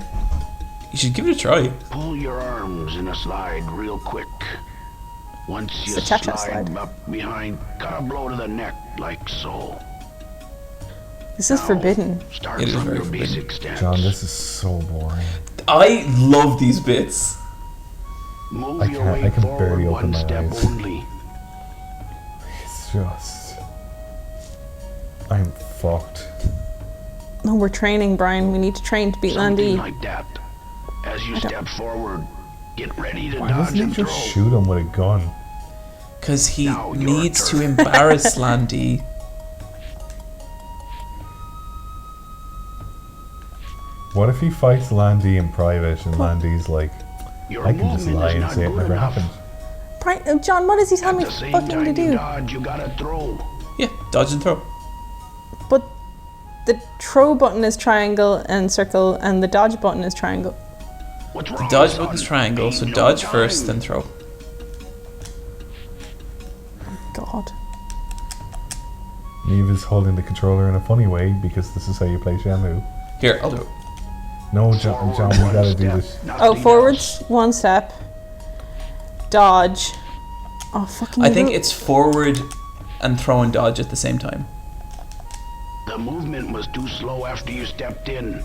You should give it a try. Pull your arms in a slide real quick. Once you It's a cha-cha slide slide. up behind, cut a blow to the neck like so. This is forbidden. Start It is from very your forbidden. basic steps. John, this is so boring. I love these bits. Move I your can't- way I can forward barely open one my step eyes. only. It's just. I'm fucked. No, we're training, Brian. We need to train to beat Something Landy. like that. As you step forward, get ready to Why dodge doesn't he and just throw. shoot him with a gun? Because he Now your needs to turn. embarrass Landy. What if he fights Landy in private and Landy's like, Your I can just movement lie is and not say it good never enough. happened? Brian, John, what does he tell At me the same fucking time to you do? dodge, you gotta throw. Yeah, dodge and throw. But the throw button is triangle and circle, and the dodge button is triangle. What's wrong, Dodge son? button's triangle, so Ain't no dodge time. first, then throw. God. Neve is holding the controller in a funny way because this is how you play Shenmue. Here, I'll do it. No, John, Forward we one gotta do step, this. nothing Oh, else. forwards, one step. Dodge. Oh, fucking I think little- it's forward and throw and dodge at the same time. The movement was too slow after you stepped in.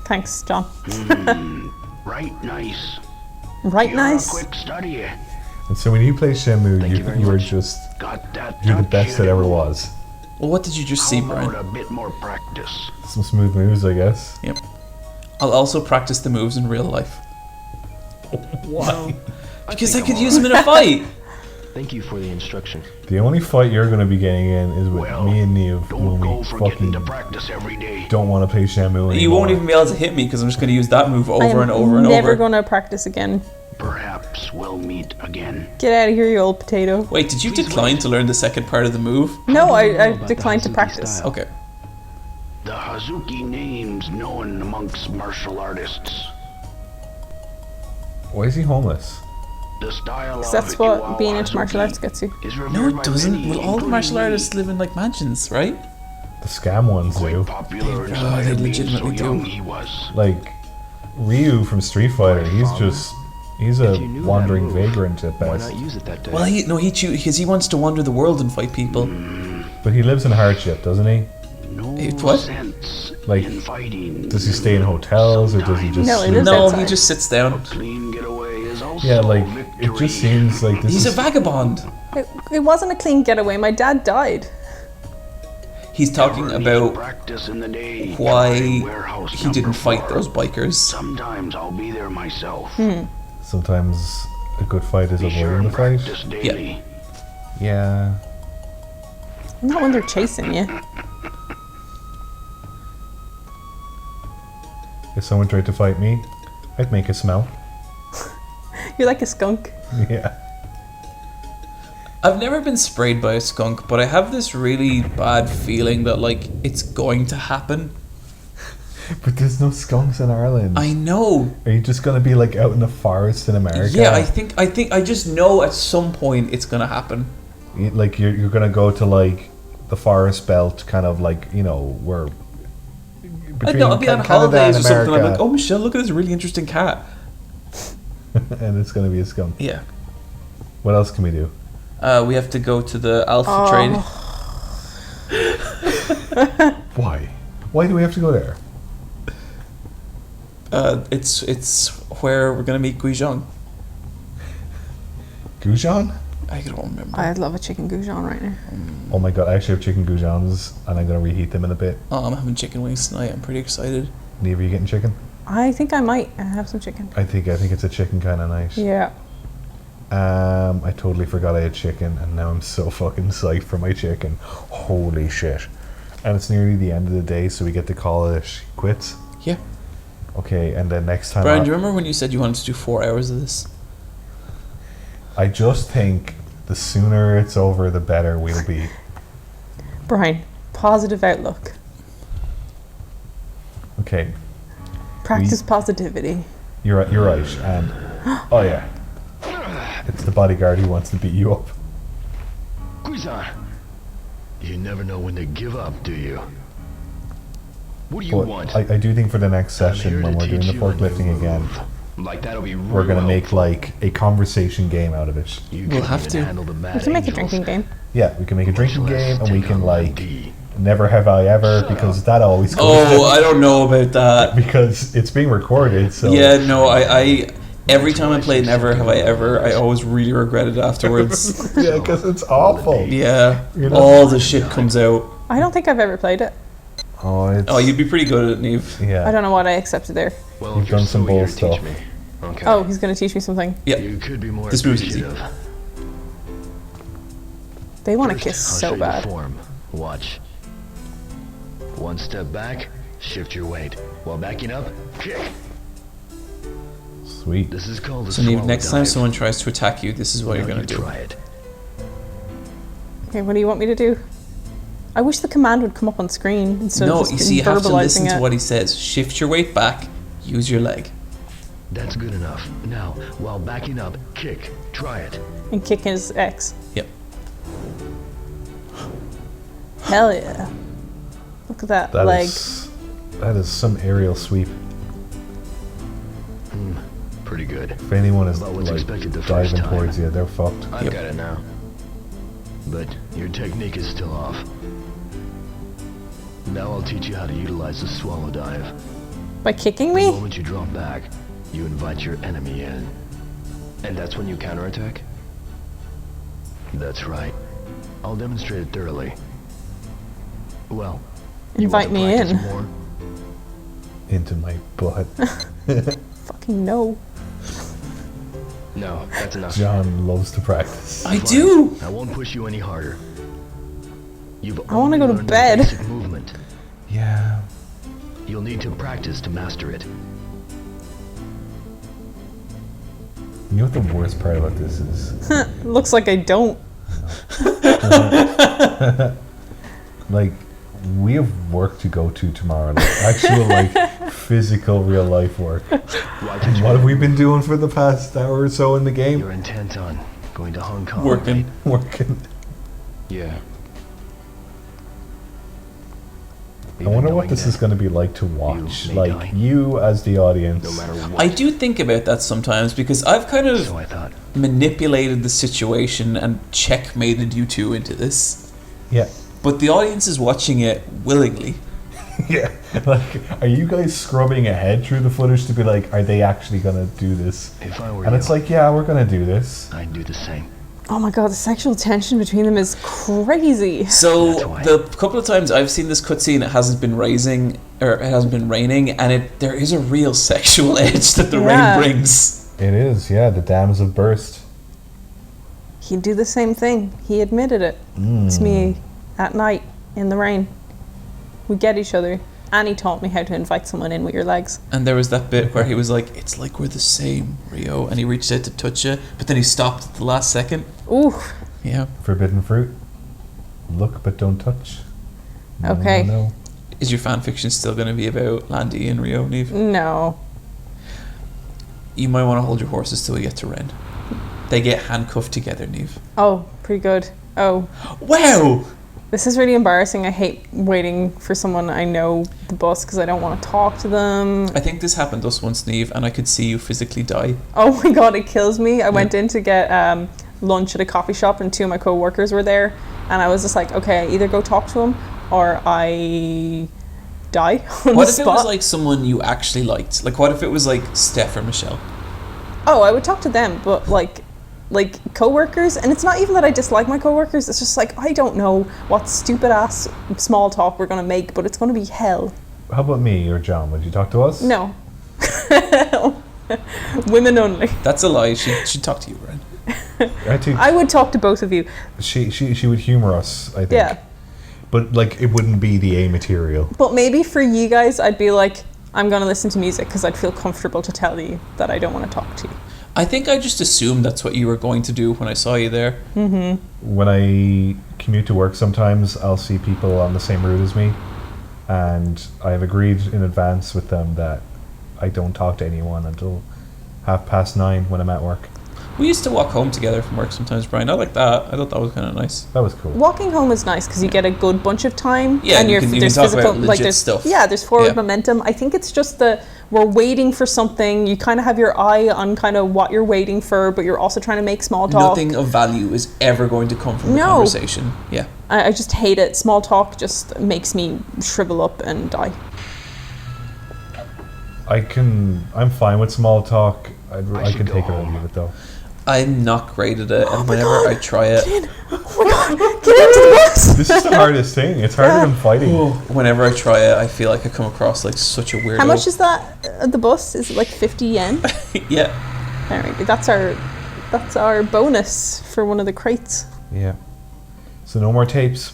Thanks, John. Right, nice. Right, You're nice. a quick study. And so when you play Shenmue, Thank you very you were much. just, Got that. you're the touch best that in ever you. was. Well, what did you just see, How about Brian? a bit more practice? Some smooth moves, I guess. Yep. I'll also practice the moves in real life. Why? Because I could use them in a fight. Thank you for the instruction. The only fight you're gonna be getting in is with Well, me and Neve don't when go we forgetting fucking to practice every day. don't want to play Shenmue anymore. You won't even be able to hit me because I'm just going to use that move I over am and over and never over. going to practice again. Perhaps we'll meet again. Get out of here, you old potato. Wait, did you decline to learn the second part of the move? No, How do you know I about the declined to Hazuki practice. style? Okay. The Hazuki name's known amongst martial artists. Why is he homeless? The style Because of that's what Iwao being into martial Hazuki arts gets you. is No, revered it by doesn't. many, Well, all the including martial me. artists live in like mansions, right? The scam ones Quite do. popular in Oh, spite they of being so legitimately do. young he was. Like Ryu from Street Fighter, he's a If you knew that wandering move, vagrant at Why best. not use it that day? Well, because he wants to wander the world and fight people. But he lives in hardship, doesn't he? No What? sense Like, in fighting. Does he stay in hotels or does he just No, he sleep? lives No, outside. he just sits down. Clean getaway is also Yeah, like victory. it just seems like this He's a is vagabond. It wasn't a clean getaway. My dad died. He's talking Never need about practice in the day. why Try warehouse he number didn't fight 4. those bikers. Sometimes I'll be there myself. sometimes a good fight is Be sure avoiding and the fight. practice daily. Yeah. Not when they're chasing you. If someone tried to fight me, I'd make a smell. You're like a skunk. Yeah. I've never been sprayed by a skunk, but I have this really bad feeling that like it's going to happen. But there's no skunks in Ireland. I know. Are you just gonna be like out in the forest in America? Yeah, I just know at some point it's gonna happen. Like you're gonna go to like the forest belt, kind of like, you know, where I know, I'll be on Canada holidays or and something. I'm America, like, oh Michelle, look at this really interesting cat. and it's gonna be a skunk. Yeah. What else can we do? We have to go to the Alpha trade. Why? Why do we have to go there? It's where we're gonna meet Guizhong. Goujon? I don't remember. I'd love a chicken goujon right now. Oh my god, I actually have chicken goujons and I'm gonna reheat them in a bit. Oh, I'm having chicken wings tonight. I'm pretty excited. Neve, are you getting chicken? I think I might have some chicken. I think it's a chicken kind of night. Yeah. I totally forgot I had chicken, and now I'm so fucking psyched for my chicken. Holy shit. And it's nearly the end of the day, so we get to call it quits. Yeah. Okay, and then next time... Brian, do you remember when you said you wanted to do 4 hours of this? I just think the sooner it's over, the better we'll be. Brian, positive outlook. Okay. Practice positivity. You're right, and... Oh, yeah. It's the bodyguard who wants to beat you up. Guizan, you never know when to give up, do you? What do you But want? I do think for the next I'm session, here when to we're doing the teach you a new forklifting again, move. Like that'll be we're going to real make helpful. like a conversation game out of it. You We'll couldn't have even to. handle the mad We can make a angels, drinking game. Yeah, we can make a drinking much less game, and we take can on like D. never have I ever, because that always goes Oh, I don't know about that. because it's being recorded. So Yeah, no, I every time I play Never Have I Ever, I always really regret it afterwards. yeah, because it's awful. Yeah, You know? all the shit comes out. I don't think I've ever played it. Oh, it's Oh, you'd be pretty good at it, Neve. yeah. I don't know what I accepted there. Well, You've if you're done some so eager bull to teach stuff. me, okay. Oh, he's going to teach me something. Yeah, You could be more This move's easy. appreciative. They want to First, kiss I'll so show you the bad. form. Watch. One step back, shift your weight. While backing up, kick. Sweet. This is called a so Neve, swallow next time dive. someone tries to attack you, this is what Now you're gonna you do. Try it. Okay, what do you want me to do? I wish the command would come up on screen instead No, of just you see, you have to listen verbalizing to it. what he says. Shift your weight back, use your leg. That's good enough. Now, while backing up, kick. Try it. And kick his X. Yep. Hell yeah. Look at that, That leg. that is some aerial sweep. Pretty good. If anyone is About what's like expected the first diving time. towards you, they're fucked. I've Yep. got it now. But your technique is still off. Now I'll teach you how to utilize the swallow dive. By kicking The me? moment you drop back, you invite your enemy in. And that's when you counterattack? That's right. I'll demonstrate it thoroughly. Well, you want Invite to me practice in. more? Into my butt. Fucking no. No, that's enough. John loves to practice. I Fine. do! I won't push you any harder. You've I wanna only go to learned the bed. basic movement. Yeah. You'll need to practice to master it. You know what the worst part about this is? Looks like I don't. Like, we have work to go to tomorrow. Like, actual, like, physical, real life work. Why did And you? what have we been doing for the past hour or so in the game? You're intent on going to Hong Kong. Working. right? Working. Yeah. I wonder what this is going to be like to watch. may Like, die. you as the audience. No matter what. I do think about that sometimes because I've kind of So I thought. manipulated the situation and checkmated you two into this. Yeah. But the audience is watching it willingly. Yeah. Like, are you guys scrubbing ahead through the footage to be like, are they actually going to do this? If I were And you, it's like, yeah, we're going to do this. I'd do the same. Oh my god, the sexual tension between them is crazy. So That's why. the couple of times I've seen this cutscene, it hasn't been raining, and there is a real sexual edge that the Yeah. rain brings. It is, yeah. The dams have burst. He'd do the same thing. He admitted it to me at night in the rain. We get each other. And he taught me how to invite someone in with your legs. And there was that bit where he was like, "It's like we're the same, Rio," and he reached out to touch you, but then he stopped at the last second. Ooh. Yeah. Forbidden fruit. Look but don't touch. No, Okay. No, no. Is your fan fiction still going to be about Landy and Rio, Neve? No. You might want to hold your horses till we get to Ren. They get handcuffed together, Neve. Oh, pretty good. Oh, Wow! this is really embarrassing. I hate waiting for someone I know the bus because I don't want to talk to them. I think this happened to us once, Neve, and I could see you physically die. Oh my god, it kills me. I went in to get lunch at a coffee shop and two of my co-workers were there and I was just like, okay, I either go talk to him or I die on What the if it spot. was like someone you actually liked? Like, what if it was like Steph or Michelle? Oh, I would talk to them, but like co-workers, and it's not even that I dislike my co-workers, it's just like I don't know what stupid ass small talk we're gonna make, but it's gonna be hell. How about me or John? Would you talk to us? No. Women only. That's a lie. She'd talk to you, Ren. I would talk to both of you. She would humor us, I think. Yeah. But like, it wouldn't be the A material. But maybe for you guys, I'd be like, I'm going to listen to music because I'd feel comfortable to tell you that I don't want to talk to you. I think I just assumed that's what you were going to do when I saw you there. When I commute to work, sometimes I'll see people on the same route as me, and I have agreed in advance with them that I don't talk to anyone until 9:30 when I'm at work. We used to walk home together from work sometimes, Brian. I like that. I thought that was kind of nice. That was cool. Walking home is nice because you get a good bunch of time. Yeah, and you can talk about legit there's stuff. Yeah, there's forward Yeah. momentum. I think it's just we're waiting for something. You kind of have your eye on kind of what you're waiting for, but you're also trying to make small talk. Nothing of value is ever going to come from the No. conversation. Yeah. I just hate it. Small talk just makes me shrivel up and die. I'm fine with small talk. I can take it or leave it though. I'm not great at it, and whenever I try it, Oh my god, get into the bus! This is the hardest thing. It's harder than fighting. whenever I try it, I feel like I come across like such a weirdo. How much is that at the bus? Is it like 50 yen? Yeah. Alright, that's our bonus for one of the crates. Yeah. So no more tapes.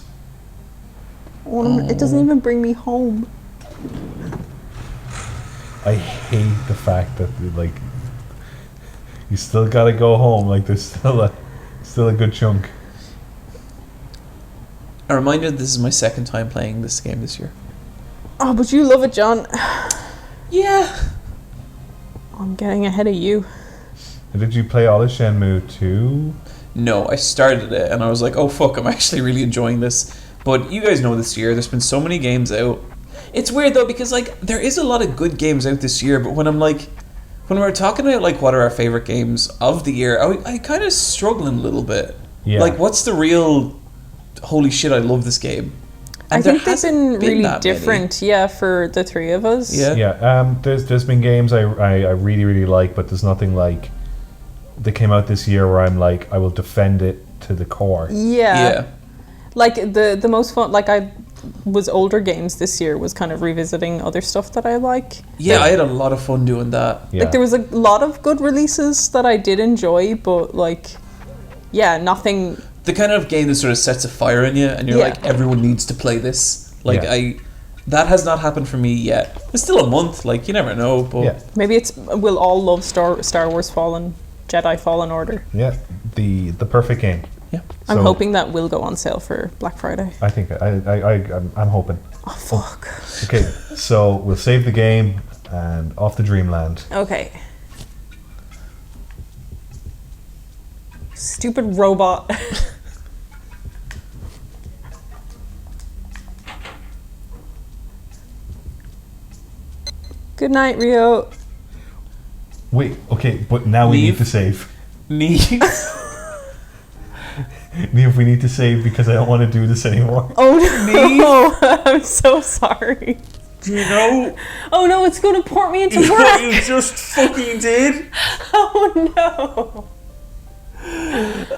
It doesn't even bring me home. I hate the fact that like you still gotta go home. Like there's still a good chunk. A reminder: this is my second time playing this game this year. Oh, but you love it, John. Yeah. I'm getting ahead of you. And did you play all of Shenmue 2? No, I started it and I was like, oh fuck, I'm actually really enjoying this. But you guys know this year, there's been so many games out. It's weird though, because like there is a lot of good games out this year, but when we're talking about like what are our favorite games of the year, I kind of struggling a little bit. Yeah. Like, what's the real holy shit, I love this game? And I think there they've been hasn't really that many. different, for the three of us. Yeah. Yeah. There's been games I really really like, but there's nothing like that came out this year where I'm like I will defend it to the core. Yeah. Like the most fun, like I was older games this year was kind of revisiting other stuff that I like. Yeah, I had a lot of fun doing that. Yeah. Like there was a lot of good releases that I did enjoy, but like, nothing. The kind of game that sort of sets a fire in you and you're Yeah. like, everyone needs to play this. Like, Yeah. that has not happened for me yet. It's still a month, like, you never know, but... Yeah. Maybe we'll all love Star Wars Jedi Fallen Order. Yeah. The perfect game. Yeah. I'm So- hoping that will go on sale for Black Friday. I think I'm hoping. Oh fuck. Okay, so we'll save the game and off to Dreamland. Okay. Stupid robot. Good night, Rio. Wait, okay, but now we need Leave. to save. Neat. Neve, we need to save because I don't want to do this anymore. Oh no! I'm so sorry. Do you know Oh no, it's going to port me into what work. you just fucking did? Oh no.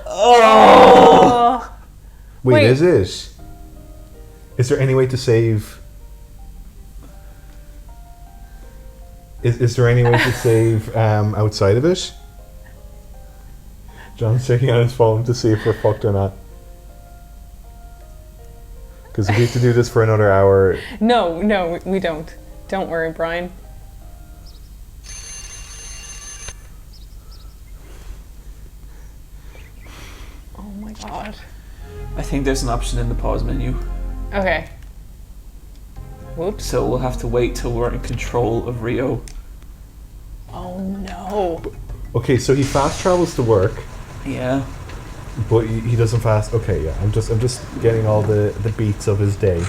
Oh. Wait, Wait. is it? Is there any way to save? Is there any way to save outside of it? John's checking on his phone to see if we're fucked or not. Because if we have to do this for another hour, No, we don't. Don't worry, Brian. Oh my god. I think there's an option in the pause menu. Okay. Whoops. So we'll have to wait till we're in control of Rio. Oh no. okay, so he fast travels to work, Yeah. but he doesn't fast. Okay, yeah, I'm just getting all the beats of his day.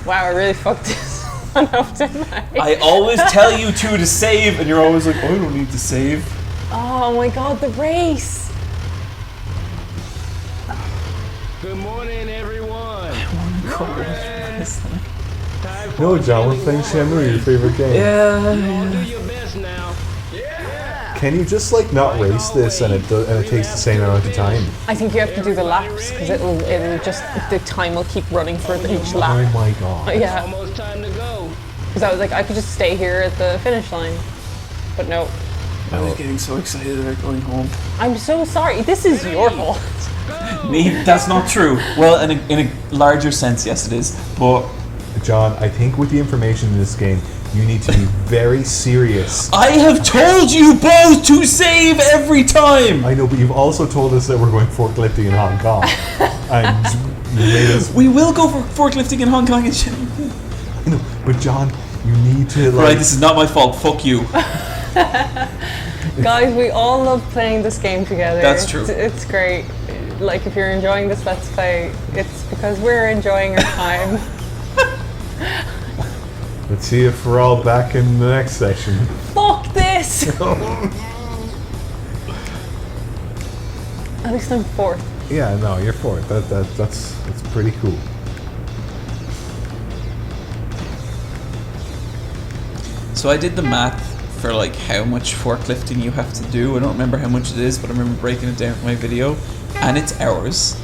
Wow, I really fucked this one up, didn't I? I always tell you to save, and you're always like, oh, I don't need to save. Oh my god, the race. Good morning, everyone. No, John, we're playing Shenmue, your favorite game. All do your best now. Can you just like not race this and it takes the same amount of time? I think you have to do the laps because it'll just the time will keep running for each Oh lap. my god. Yeah, Almost time to go. because I was like I could just stay here at the finish line, but no, I was getting so excited about going home. I'm so sorry. This is your fault. That's not true. Well, in a larger sense, yes, it is. But John, I think with the information in this game, you need to be very serious. I have told you both to save every time. I know, but you've also told us that we're going forklifting in Hong Kong. And you made us... We will go for forklifting in Hong Kong and shit. I know, but John, you need to like... Right, this is not my fault. Fuck you. Guys, we all love playing this game together. That's true. It's great. Like, if you're enjoying this Let's Play, it's because we're enjoying our time. Let's see if we're all back in the next session. Fuck this! At least I'm fourth. Yeah, no, you're for it. That's pretty cool. So I did the math for like how much forklifting you have to do. I don't remember how much it is, but I remember breaking it down for my video, and it's hours.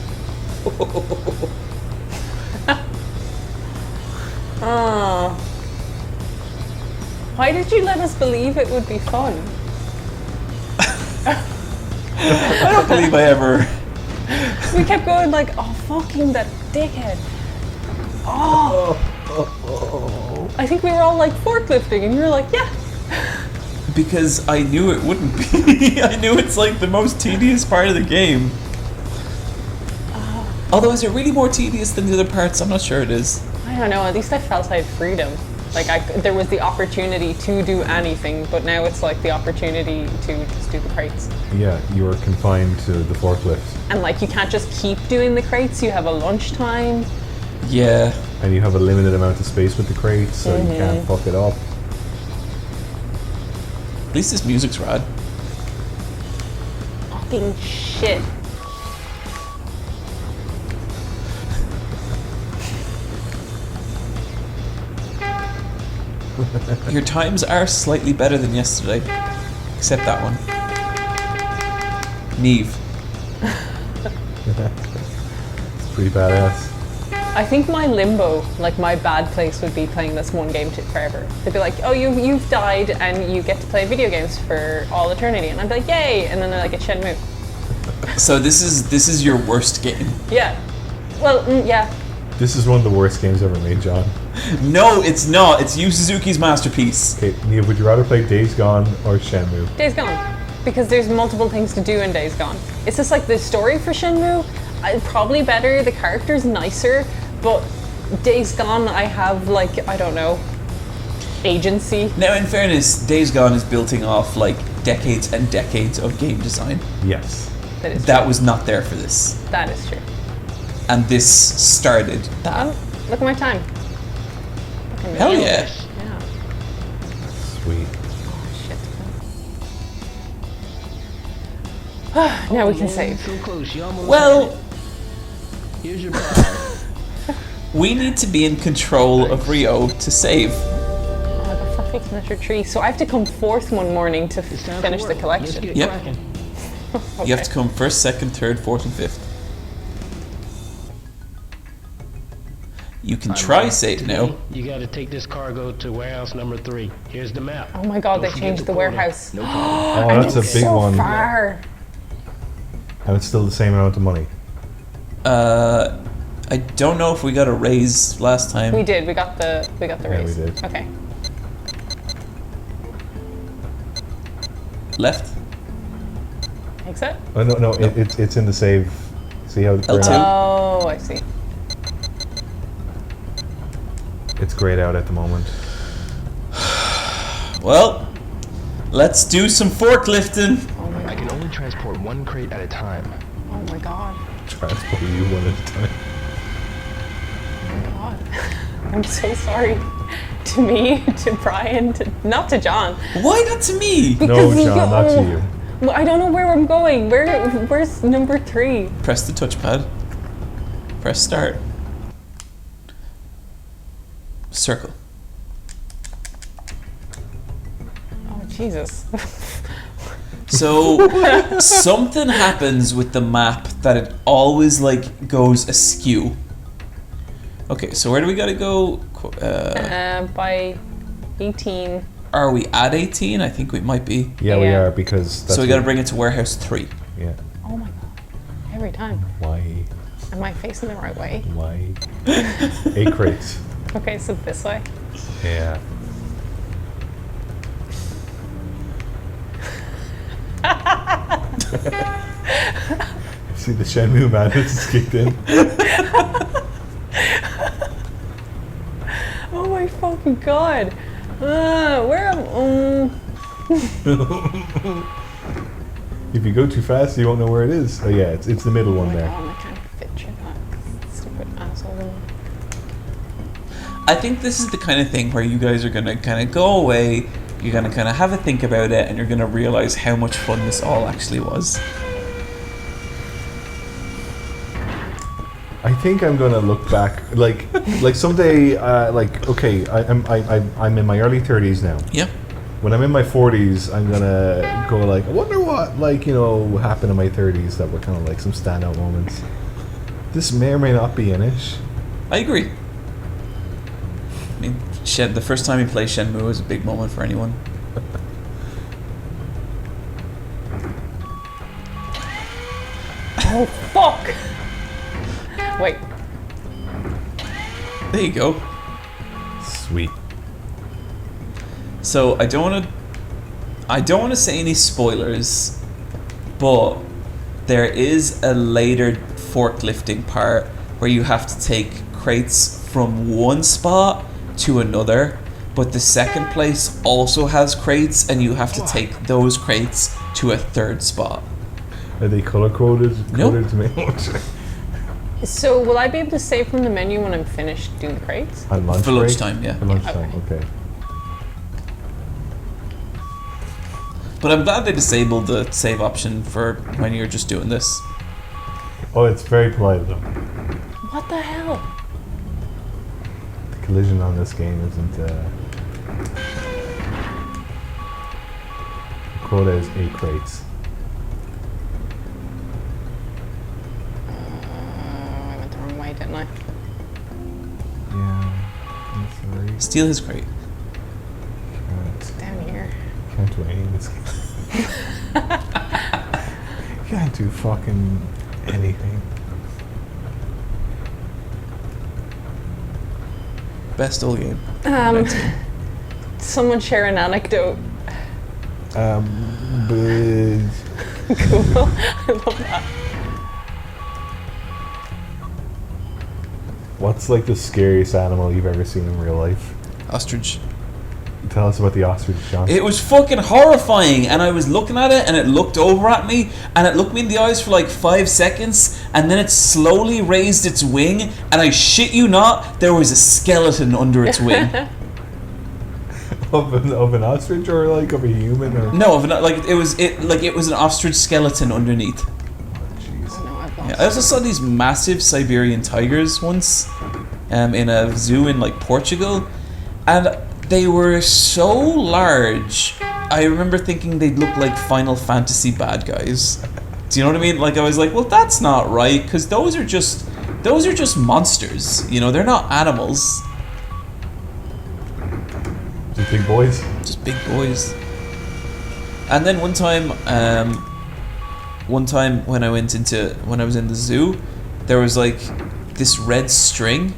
Oh. Why did you let us believe it would be fun? I don't believe I ever. We kept going like, oh, fucking that dickhead. Oh. I think we were all like forklifting, and you were like, yeah. Because I knew it wouldn't be. I knew it's like the most tedious part of the game. Although, is it really more tedious than the other parts? I'm not sure it is. I don't know, at least I felt I had freedom. Like, there was the opportunity to do anything, but now it's like the opportunity to just do the crates. Yeah, you are confined to the forklift. And like, you can't just keep doing the crates, you have a lunchtime. Yeah. And you have a limited amount of space with the crates, so you can't fuck it up. At least this music's rad. Fucking shit. Your times are slightly better than yesterday. Except that one. Neve. It's pretty badass. I think my limbo, like my bad place, would be playing this one game forever. They'd be like, oh, you've died and you get to play video games for all eternity. And I'd be like, yay! And then they're like, it's Shenmue. So this is your worst game. Yeah. Well, yeah. This is one of the worst games ever made, John. No, it's not. It's Yu Suzuki's masterpiece. Okay, Neil, would you rather play Days Gone or Shenmue? Days Gone. Because there's multiple things to do in Days Gone. It's just like the story for Shenmue, probably better, the character's nicer, but Days Gone, I have like, I don't know, agency. Now, in fairness, Days Gone is building off like decades and decades of game design. Yes. That was not there for this. That is true. And this started that. Oh, look at my time. Fucking Hell nailed yeah. it. Yeah. Sweet. Oh, shit. Now we can save. So close, you almost Well, had it. Here's your prize. we need to be in control of Rio to save. Oh, I got fluffy connector tree. So I have to come fourth one morning to It's time finish for the work. collection. Let's get Yep. cracking. You have to come first, second, third, fourth, and fifth. You can try save now. You got to take this cargo to warehouse number 3. Here's the map. Oh my god, Don't they forget changed the quota. warehouse. No problem. Oh, And that's a it's big so one. far. And it's still the same amount of money. I don't know if we got a raise last time. We did. We got the Yeah, raise. we did. Okay. Left. Exit. Oh, no, it's in the save. See how it's L2. grayed out? Oh, I see. It's grayed out at the moment. Well, let's do some forklifting. Oh my I god. can only transport one crate at a time. Oh my god. Transport you one at a time. Oh my god. I'm so sorry. To me, to Brian, not to John. Why not to me? No, Because you John, not to you. Well, I don't know where I'm going. Where's number 3? Press the touchpad. Press start. Circle. Oh Jesus. So something happens with the map that it always like goes askew. Okay, so where do we gotta go? By 18. Are we at 18? I think we might be. Yeah, we Yeah. are, because that's So we got to what- bring it to warehouse 3. Yeah. Oh my god. Every time. Why? Am I facing the right way? Why? 8 crates. Okay, so this way. Yeah. See, the Shenmue madness has kicked in. Oh my fucking god. Where am If you go too fast, you won't know where it is. Oh yeah, it's the middle Oh one my there. god, I can't fit through that. Stupid asshole. I think this is the kind of thing where you guys are going to kind of go away, you're going to kind of have a think about it, and you're going to realize how much fun this all actually was. I think I'm gonna look back, like someday, like okay, I'm in my early 30s now. Yeah. When I'm in my 40s, I'm gonna go like, I wonder what, like, you know, happened in my 30s that were kind of like some standout moments. This may or may not be in it. I agree. I mean, the first time you play Shenmue was a big moment for anyone. Oh fuck! Wait. There you go. Sweet. So I don't want to say any spoilers, but there is a later forklifting part where you have to take crates from one spot to another, but the second place also has crates and you have to take those crates to a third spot. Are they color coded? Nope. Coded to me? So will I be able to save from the menu when I'm finished doing the crates? On lunch For break? lunchtime, yeah. For lunchtime, okay. But I'm glad they disabled the save option for when you're just doing this. Oh, it's very polite of them. What the hell? The collision on this game isn't. The quota is 8 crates. I went the wrong way, didn't I? Yeah. I'm sorry. Steal his crate. Down here. Can't do any of this game. Can't do fucking anything. Best old game. Someone share an anecdote. But Cool. I love that. what's like the scariest animal you've ever seen in real life? Ostrich. Tell us about the ostrich, John. It was fucking horrifying, and I was looking at it, and it looked over at me, and it looked me in the eyes for like 5 seconds, and then it slowly raised its wing, and I shit you not, there was a skeleton under its wing. of an ostrich, or like of a human, or No, it was an ostrich skeleton underneath. jeez. No, I've lost. Yeah, I also saw these massive Siberian tigers once, in a zoo in like Portugal, and they were so large. I remember thinking they'd look like Final Fantasy bad guys. Do you know what I mean? Like I was like, well, that's not right, because those are just monsters. You know, they're not animals. Just big boys. Just big boys. And then one time when I was in the zoo, there was like this red string,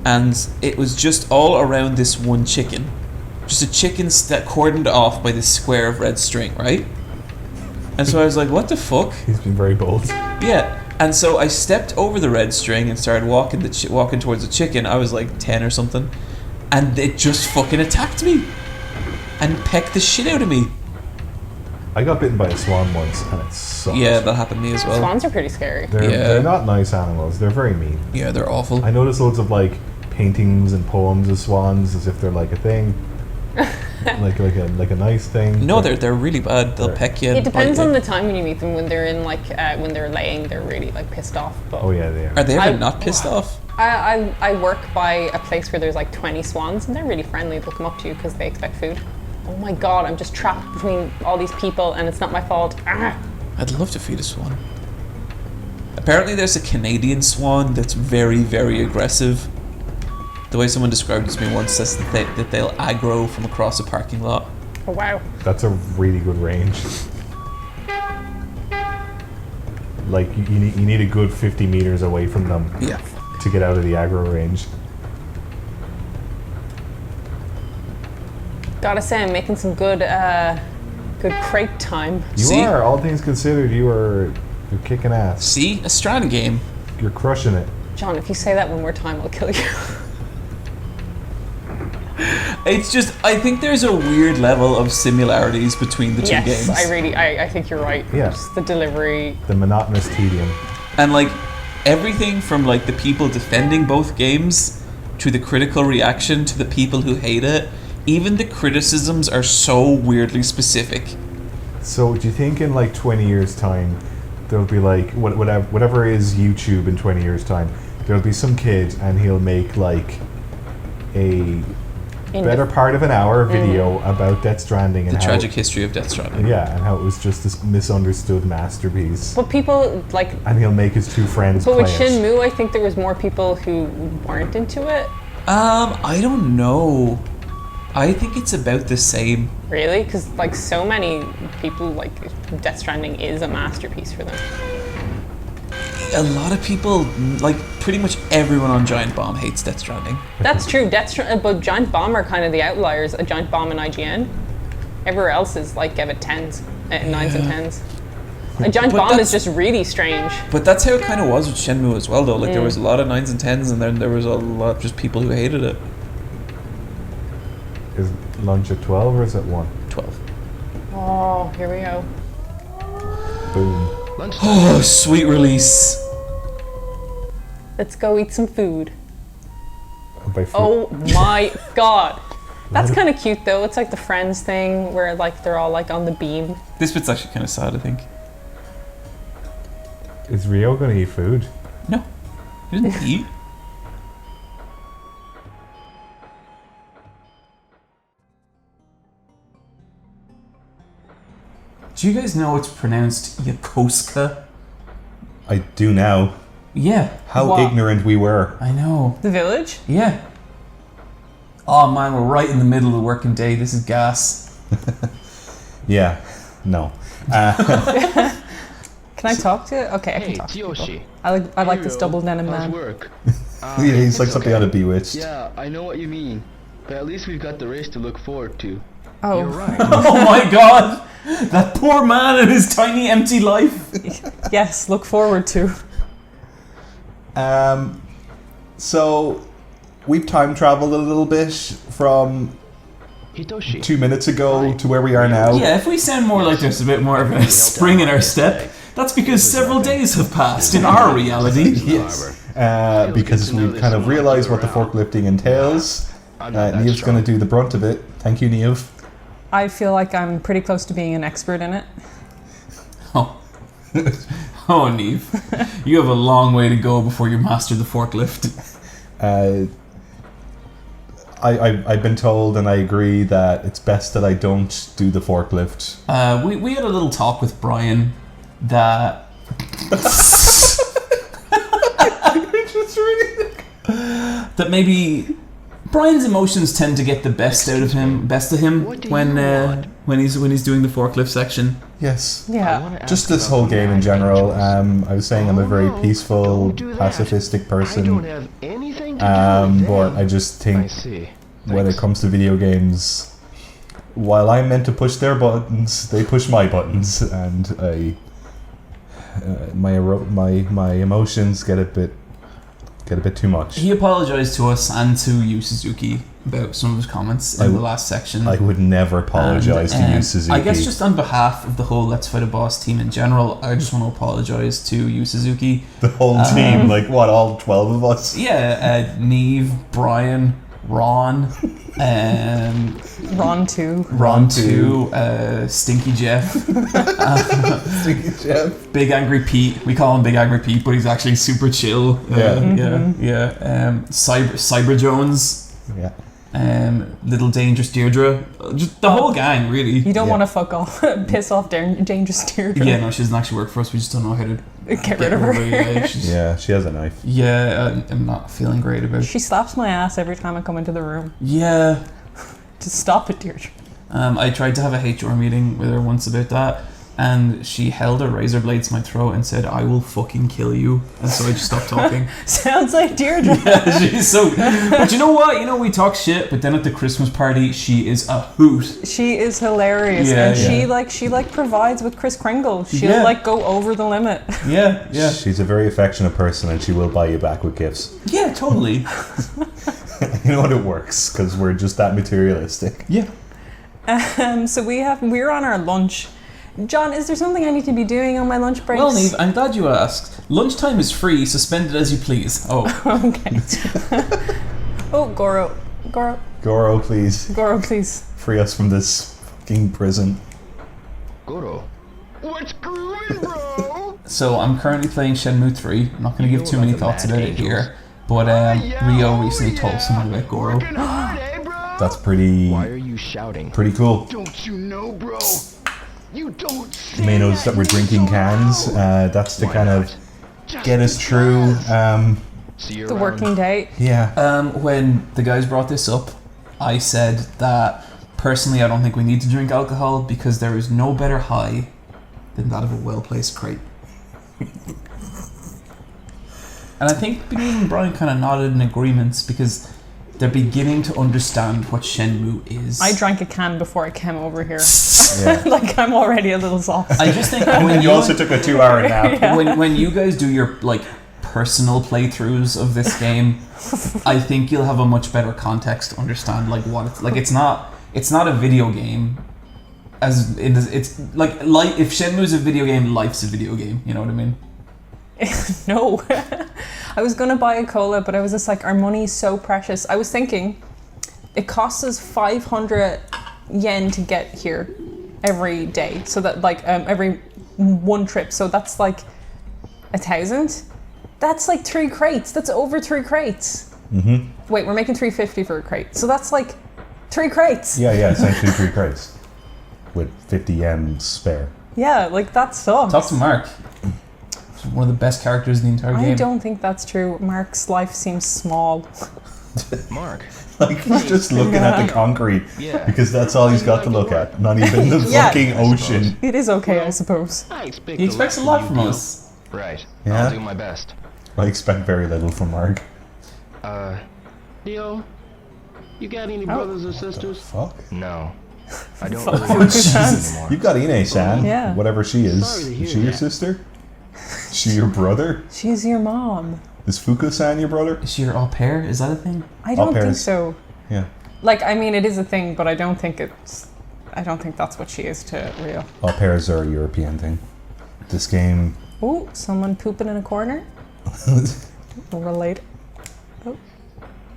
and it was just all around this one chicken. Just a chicken that cordoned off by this square of red string, right? And so I was like, what the fuck? He's been very bold. Yeah. And so I stepped over the red string and started walking towards the chicken. I was like 10 or something. And it just fucking attacked me. And pecked the shit out of me. I got bitten by a swan once, and it sucked. Yeah, that happened to me as well. Swans are pretty scary. They're not nice animals. They're very mean. Yeah, they're awful. I noticed loads of like paintings and poems of swans as if they're like a thing, like a nice thing. No, But they're really bad. They'll peck you. It and depends bite you. on the time when you meet them. When they're in when they're laying, they're really like pissed off. But oh yeah, they are. Are they ever I- not pissed off? I work by a place where there's like 20 swans, and they're really friendly. They'll come up to you because they expect food. Oh my god, I'm just trapped between all these people, and it's not my fault. Ah. I'd love to feed a swan. Apparently, there's a Canadian swan that's very, very aggressive. The way someone described it to me once says that they'll aggro from across a parking lot. Oh, wow. That's a really good range. Like, you need a good 50 meters away from them Yeah. to get out of the aggro range. Gotta say, I'm making some good crate time. You See? are, all things considered, you're kicking ass. See? A Strand game. You're crushing it. John, if you say that one more time, I'll kill you. It's just, I think there's a weird level of similarities between the two Yes, games. I think you're right. Yeah. Just the delivery. The monotonous tedium. And like everything from like the people defending both games to the critical reaction to the people who hate it, even the criticisms are so weirdly specific. So do you think in like 20 years time there'll be like whatever is YouTube in 20 years time, there'll be some kid and he'll make like a better part of an hour video about Death Stranding and The how, tragic history of Death Stranding. yeah, and how it was just this misunderstood masterpiece. But people, like, And he'll make his two friends but play with it. Shenmue, I think there was more people who weren't into it. I don't know. I think it's about the same. Really? Because, like, so many people, like, Death Stranding is a masterpiece for them. A lot of people, like pretty much everyone on Giant Bomb hates Death Stranding. That's true. But Giant Bomb are kind of the outliers. A Giant Bomb and IGN. Everywhere else is, like, give it 10s, 9s and 10s. A Giant But Bomb is that's- just really strange. But that's how it kind of was with Shenmue as well, though. Like there was a lot of 9s and 10s, and then there was a lot of just people who hated it. Is lunch at 12 or is it 1? 12. Oh, here we go. Boom. Lunchtime. Oh, sweet release. Let's go eat some food. And by food- Oh my god. That's kind of cute though. It's like the Friends thing where like they're all like on the beam. This bit's actually kind of sad, I think. Is Rio gonna eat food? No, he didn't eat. Do you guys know it's pronounced Yokosuka? I do now. Yeah. How What? ignorant we were. I know. The village? Yeah. Oh man, we're right in the middle of the working day. This is gas. Yeah. No. Can I talk to? Okay, I can Hey, talk to people. Tyoshi. I like this Hero, double denim how's man. work? Yeah, he's like something out of Bewitched. Yeah, I know what you mean. But at least we've got the race to look forward to. You're Oh, right. Oh my god! That poor man and his tiny empty life. yes. Look forward to. So we've time traveled a little bit from Hitoshi. 2 minutes ago to where we are now. Yeah, if we sound more like there's a bit more of a spring in our step, that's because several days have passed in our reality. Yes. Because we've kind of realised what the forklifting entails. I'm not that Neve's going to strong. do the brunt of it. Thank you, Neve. I feel like I'm pretty close to being an expert in it. Oh. Oh, Neve. You have a long way to go before you master the forklift. I've been told, and I agree, that it's best that I don't do the forklift. We had a little talk with Brian that that maybe Brian's emotions tend to get the best out of him, What do you want? when he's doing the forklift section. Yes. Yeah. Just this whole game in general. I was saying I'm a very peaceful, pacifistic I don't person. have anything to do with But them. I just I think see. when it Thanks. comes to video games, while I'm meant to push their buttons, they push my buttons, and my emotions get a bit too much. He apologized to us and to Yu Suzuki about some of his comments in the last section. I would never apologize to you, And, Suzuki. I guess just on behalf of the whole Let's Fight a Boss team in general, I just want to apologize to Yu Suzuki. the whole team, like what, all 12 of us? Yeah, Neve, Brian, Ron, Ron too. Ron 2, Stinky Jeff, Jeff. Big Angry Pete. We call him Big Angry Pete, but he's actually super chill. Yeah. Yeah. Cyber Jones. Yeah. Little Dangerous Deirdre, just the whole gang, really. You don't want to fuck off, piss off Dangerous Deirdre. Yeah, no, she doesn't actually work for us. We just don't know how to Get rid of her. Yeah, she has a knife. Yeah, I'm not feeling great about it. She slaps my ass every time I come into the room. Yeah. Just stop it, Deirdre. I tried to have a HR meeting with her once about that, and she held a razor blade to my throat and said, "I will fucking kill you." And so I just stopped talking. Sounds like Deirdre. Yeah, she's so... But you know what? You know, we talk shit, but then at the Christmas party, she is a hoot. She is hilarious. Yeah, and yeah. she provides with Kris Kringle. She'll go over the limit. Yeah, yeah. She's a very affectionate person, and she will buy you back with gifts. Yeah, totally. You know what, it works, because we're just that materialistic. Yeah. So we're on our lunch. John, is there something I need to be doing on my lunch breaks? Well, Niamh, I'm glad you asked. Lunchtime is free, so spend it as you please. Oh. Okay. Oh, Goro, please. Goro, please. Free us from this fucking prison. Goro. What's screwing, bro? So I'm currently playing Shenmue 3. I'm not going to give too many thoughts about it here. But Rio recently told someone about Goro. That's pretty... Why are you shouting? Pretty cool. Don't you know, bro? You don't You may notice that we're drinking cans. That's to kind of get us through. The working day. Yeah. When the guys brought this up, I said that personally I don't think we need to drink alcohol because there is no better high than that of a well-placed crate. And I think Benita and Brian kind of nodded in agreements because they're beginning to understand what Shenmue is. I drank a can before I came over here. Yeah. Like, I'm already a little soft. I just think And when you also took a 2-hour nap. Yeah. when you guys do your personal playthroughs of this game, I think you'll have a much better context to understand what it's like. It's not a video game. It's like if Shenmue's a video game, life's a video game. You know what I mean? No. I was going to buy a cola, but I was just like, our money is so precious. I was thinking, it costs us 500 yen to get here every day. So that every one trip. So that's like 1,000. That's like 3 crates. That's over 3 crates. Mm-hmm. Wait, we're making 350 for a crate. So that's like 3 crates. Yeah, essentially 3 crates. With 50 yen spare. Yeah, like that sucks. Talk to Mark. One of the best characters in the entire game. I don't think that's true. Mark's life seems small. Mark. Like, he's just looking at the concrete. Yeah. Because that's all he's got to look at. Not even the Yeah. fucking ocean. It is okay, I suppose. I expect He expects a lot from us. Right. Yeah? I'll do my best. I expect very little from Mark. Leo, you got any brothers or sisters? Fuck. No. I don't Fuck really Jesus. anymore. You've got Ine-san. Yeah. Whatever she is. Sorry to hear Is she your that. sister? Is she your brother? She's your mom. Is Fuku-san your brother? Is she your au pair? Is that a thing? I don't think pairs. so. Yeah. Like, I mean, it is a thing, but I don't think that's what she is to Rio. Au pairs are a European thing. This game... Oh, someone pooping in a corner? Relate.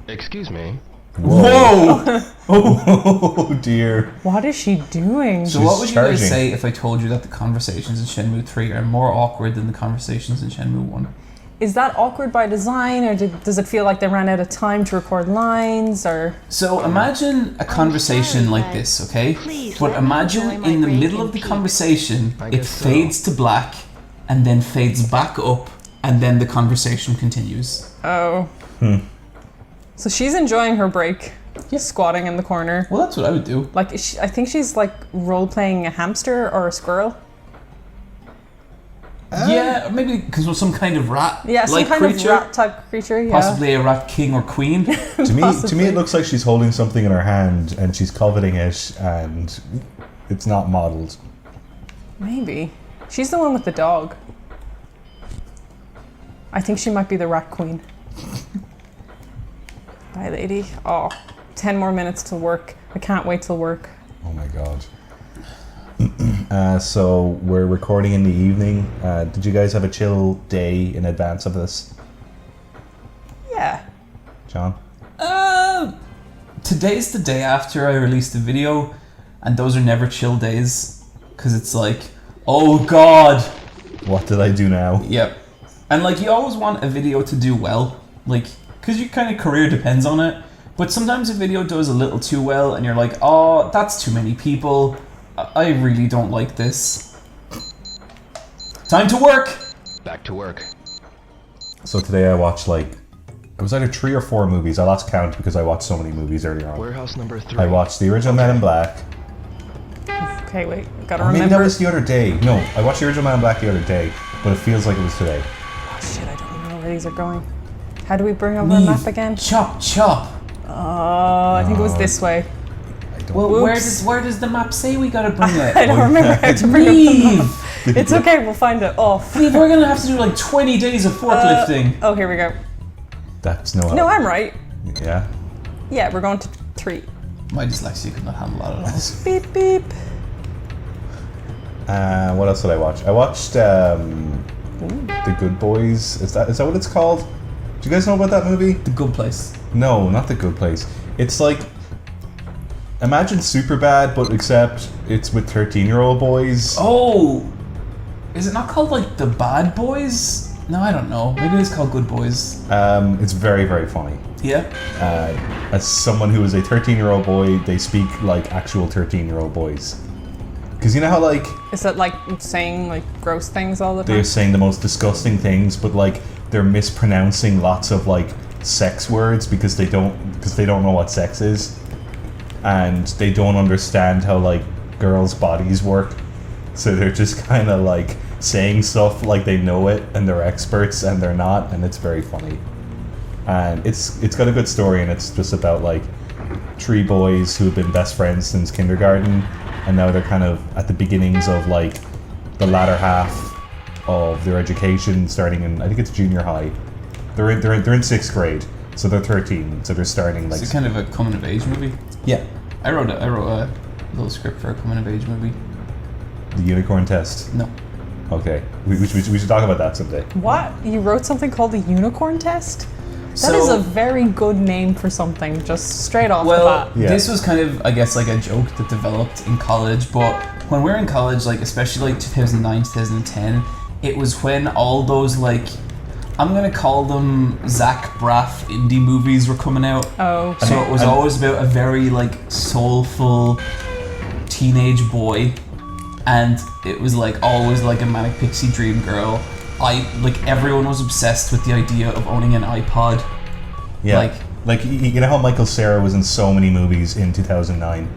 Excuse me. Whoa! Oh dear. What is she doing? So what would you guys charging. say if I told you that the conversations in Shenmue 3 are more awkward than the conversations in Shenmue 1? Is that awkward by design, or does it feel like they ran out of time to record lines, or... So imagine a conversation sorry, like but this, okay? please But let me imagine enjoy my in the break middle in of the peace. conversation, I it guess so. fades to black and then fades back up and then the conversation continues. Oh. So she's enjoying her break. Just squatting in the corner. Well, that's what I would do. Like, I think she's like role-playing a hamster or a squirrel. Yeah, or maybe because we're some kind of rat Yeah, some like kind creature. of rat-type creature, yeah. Possibly a rat king or queen. To me, it looks like she's holding something in her hand and she's coveting it, and it's not modelled. Maybe. She's the one with the dog. I think she might be the rat queen. Bye, lady. Oh, 10 more minutes till work. I can't wait till work. Oh my god. So we're recording in the evening. Did you guys have a chill day in advance of this, Yeah. John? Today's the day after I released the video, and those are never chill days because it's like, oh god. What did I do now? Yep. And like, you always want a video to do well, like, because your kind of career depends on it. But sometimes a video does a little too well, and you're like, oh, that's too many people. I really don't like this. Time to work! Back to work. So today I watched like, it was either 3 or 4 movies. I lost count because I watched so many movies earlier on. Warehouse number 3. I watched the original Men in Black. Okay, wait. Gotta Or maybe remember. that was the other day. No, I watched the original Man in Black the other day, but it feels like it was today. Oh shit, I don't know where these are going. How do we bring over the map again? Chop, chop. Oh, I think it was this way. I don't Well, know. where does the map say we gotta bring it? I don't remember how to bring up the map. Leave! It's okay, we'll find it. Oh, Leave, we're gonna have to do like 20 days of forklifting. oh, here we go. That's no help. No, I'm right. Yeah. Yeah, we're going to 3. My dyslexia could not handle that at all. Beep, beep. What else did I watch? I watched The Good Boys. Is that what it's called? Do you guys know about that movie? The Good Place. No, not The Good Place. It's like, imagine Superbad, but except it's with 13-year-old boys. Oh! Is it not called like The Bad Boys? No, I don't know. Maybe it's called Good Boys. It's very, very funny. Yeah? As someone who is a 13-year-old boy, they speak like actual 13-year-old boys. Because you know how like Is that like saying like gross things all the time? they're saying the most disgusting things, but like they're mispronouncing lots of like sex words because they don't know what sex is, and they don't understand how like girls' bodies work, so they're just kind of like saying stuff like they know it and they're experts and they're not, and it's very funny. And it's got a good story, and it's just about like 3 boys who have been best friends since kindergarten, and now they're kind of at the beginnings of like the latter half of their education, starting in, I think it's junior high. They're in 6th grade, so they're 13, so they're starting like. It's kind of a coming of age movie. Yeah. I wrote a little script for a coming of age movie. The unicorn test. No. Okay, we should talk about that someday. What? You wrote something called the unicorn test? That is a very good name for something, just straight off the bat. Yeah. This was kind of, I guess, like a joke that developed in college, but when we were in college, like, especially like 2009, 2010, it was when all those, like, I'm gonna call them Zach Braff indie movies were coming out. Oh. So it was always about a very, like, soulful teenage boy, and it was, like, always, like, a manic pixie dream girl. Everyone was obsessed with the idea of owning an iPod. Yeah. Like you know how Michael Cera was in so many movies in 2009,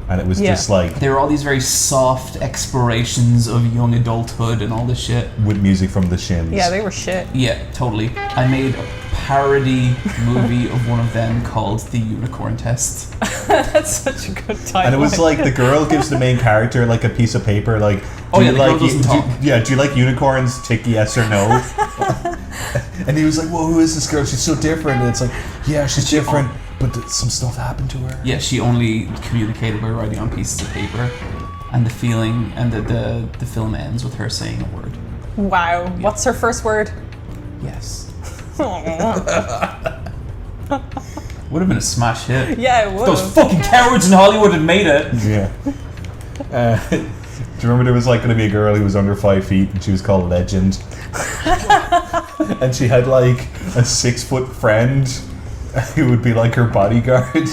and it was just like there were all these very soft explorations of young adulthood and all this shit with music from the Shins. Yeah, they were shit. Yeah, totally. I made a parody movie of one of them called The Unicorn Test. That's such a good title. And it was like the girl gives the main character like a piece of paper, like, the girl doesn't talk. Do you like unicorns? Tick yes or no. And he was like, "Whoa, who is this girl? She's so different." And it's like, yeah, she's different, but some stuff happened to her. Yeah, she only communicated by writing on pieces of paper, and the feeling and the film ends with her saying a word. Wow. What's her first word? Yes. Would have been a smash hit. Yeah, it would. Those fucking cowards in Hollywood had made it. Yeah. Do you remember there was like going to be a girl who was under 5 feet and she was called Legend? And she had like a 6-foot friend who would be like her bodyguard.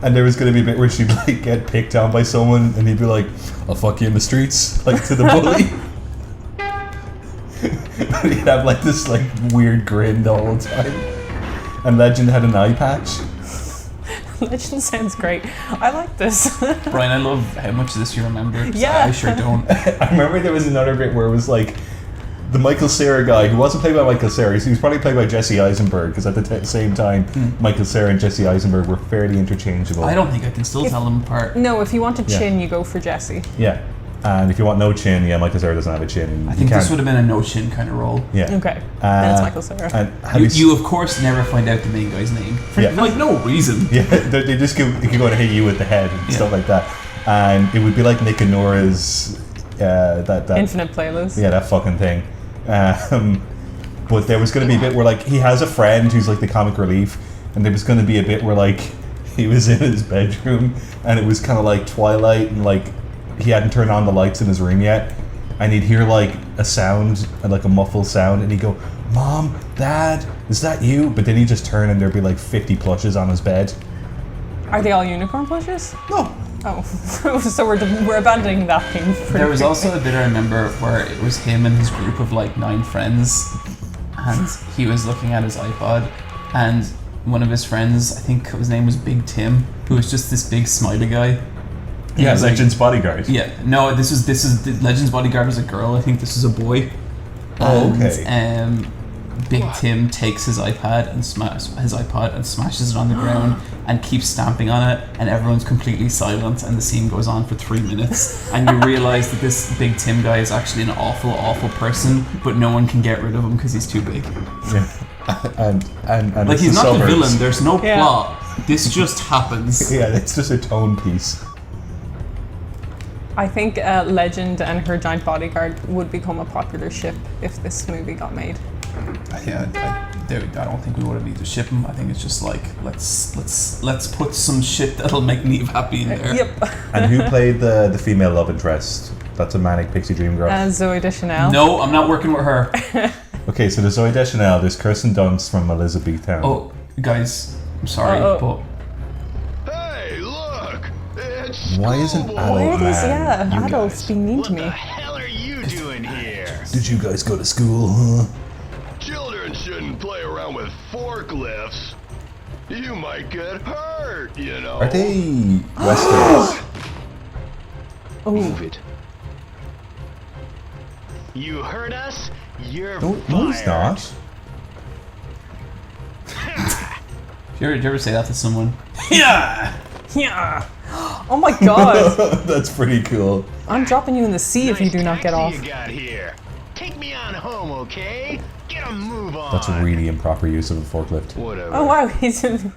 And there was going to be a bit where she'd like get picked on by someone and he'd be like, "I'll fuck you in the streets," like to the bully. But he'd have like this like weird grin the whole time. And Legend had an eye patch. Legend sounds great. I like this. Brian, I love how much of this you remember. Yeah. I sure don't. I remember there was another bit where it was like the Michael Cera guy, who wasn't played by Michael Cera, he was probably played by Jesse Eisenberg, because at the same time, Michael Cera and Jesse Eisenberg were fairly interchangeable. I don't think I can still tell them apart. No, if you want a Yeah. chin, you go for Jesse. Yeah. And if you want no chin, yeah, Michael Cera doesn't have a chin. I think this would have been a no-chin kind of role. Yeah. Okay. Then it's Michael Cera. And have You, of course, never find out the main guy's name. For Yeah. like, no reason. Yeah, they just go and hit you with the head and stuff like that. And it would be like Nick and Nora's that Infinite playlist. Yeah, that fucking thing. But there was going to be a bit where like he has a friend who's like the comic relief, and there was going to be a bit where like he was in his bedroom and it was kind of like twilight and like he hadn't turned on the lights in his room yet, and he'd hear like a sound, like a muffled sound, and he'd go, "Mom, Dad, is that you?" But then he'd just turn and there'd be like 50 plushes on his bed. Are they all unicorn plushes? No. Oh, so we're abandoning that thing. There was also a bit I remember where it was him and his group of like 9 friends, and he was looking at his iPod, and one of his friends, I think his name was Big Tim, who was just this big smiley guy. Yeah, was Legends Bodyguard. Yeah, no, this is Legends Bodyguard was a girl. I think this is a boy. Oh, And, okay. Big Tim takes his iPod and smashes it on the ground and keeps stamping on it, and everyone's completely silent, and the scene goes on for 3 minutes, and you realise that this Big Tim guy is actually an awful, awful person, but no one can get rid of him because he's too big. Yeah. And Like, it's he's the not the suburbs. villain. There's no Yeah. plot. This just happens. Yeah, it's just a tone piece. I think Legend and her giant bodyguard would become a popular ship if this movie got made. I don't think we would have need to ship him. I think it's just like let's put some shit that'll make Neve happy in there. Yep. And who played the female love interest? That's a manic pixie dream girl. Zoe Deschanel. No, I'm not working with her. Okay, so there's Zoe Deschanel, there's Kirsten Dunst from Elizabethtown. Oh, guys, I'm sorry, Uh-oh. but Hey, look! It's Why isn't schoolboy. adult Where is man? yeah, adults being mean to What the me. hell are you doing here? Did you guys go to school, huh? Children shouldn't play around with forklifts. You might get hurt, you know. Are they Westerns? Move it. You heard us? You're No, he's not. did you ever say that to someone? Yeah. Oh my god. That's pretty cool. I'm dropping you in the sea if you do not get off. You got here. Take me on home, okay? Get a move on. That's a really improper use of a forklift. Whatever. Oh wow, he's in.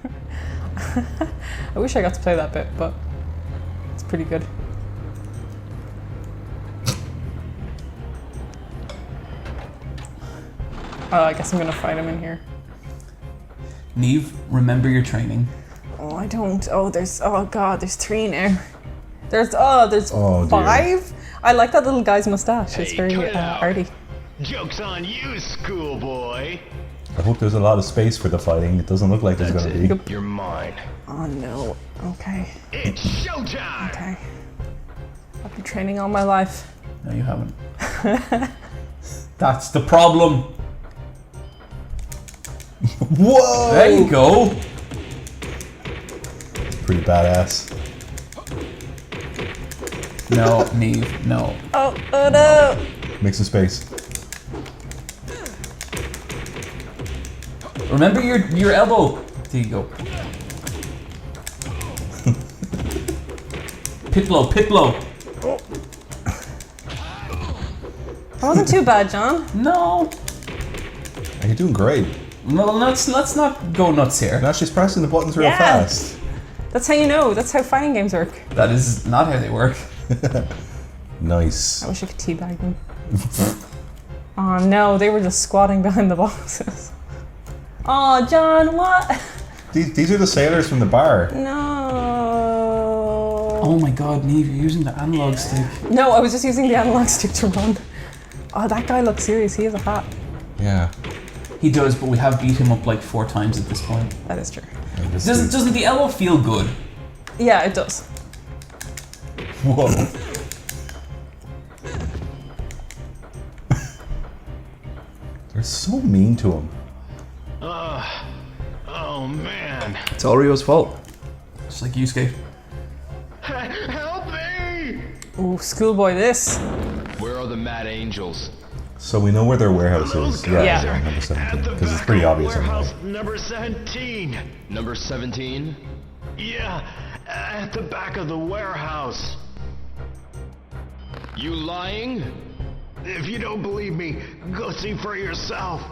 I wish I got to play that bit, but it's pretty good. Oh, I guess I'm gonna fight him in here. Neve, remember your training. Oh, I don't. Oh, god, there's 3 now. There's Oh, dear. 5. I like that little guy's mustache. It's Hey, very cut it out. arty. Joke's on you, schoolboy. I hope there's a lot of space for the fighting. It doesn't look like there's That's going to it. be. You're mine. Oh no. Okay. It's showtime. Okay. I've been training all my life. No, you haven't. That's the problem. Whoa! There you go. Pretty badass. No, Neve, no. Oh no! Make some space. Remember your elbow. There you go. Pit blow. That wasn't too bad, John. No. You're doing great. No, let's not go nuts here. Now she's pressing the buttons real Yeah. fast. That's how you know. That's how fighting games work. That is not how they work. Nice. I wish I could teabag them. Oh no, they were just squatting behind the boxes. Oh, John, what? These are the sailors from the bar. No. Oh my god, Neve, you're using the analog stick. No, I was just using the analog stick to run. Oh, that guy looks serious. He has a hat. Yeah. He does, but we have beat him up like 4 times at this point. That is true. Doesn't the elbow feel good? Yeah, it does. Whoa. They're so mean to him. Oh man. It's all Rio's fault. Just like you, Skate. Help me! Ooh, schoolboy this. Where are the Mad Angels? So we know where their warehouse is. Those guys Yeah. are Number at 17. the Because it's back pretty of obvious anyway. warehouse number 17. Number 17? Yeah, at the back of the warehouse. You lying? If you don't believe me, go see for yourself.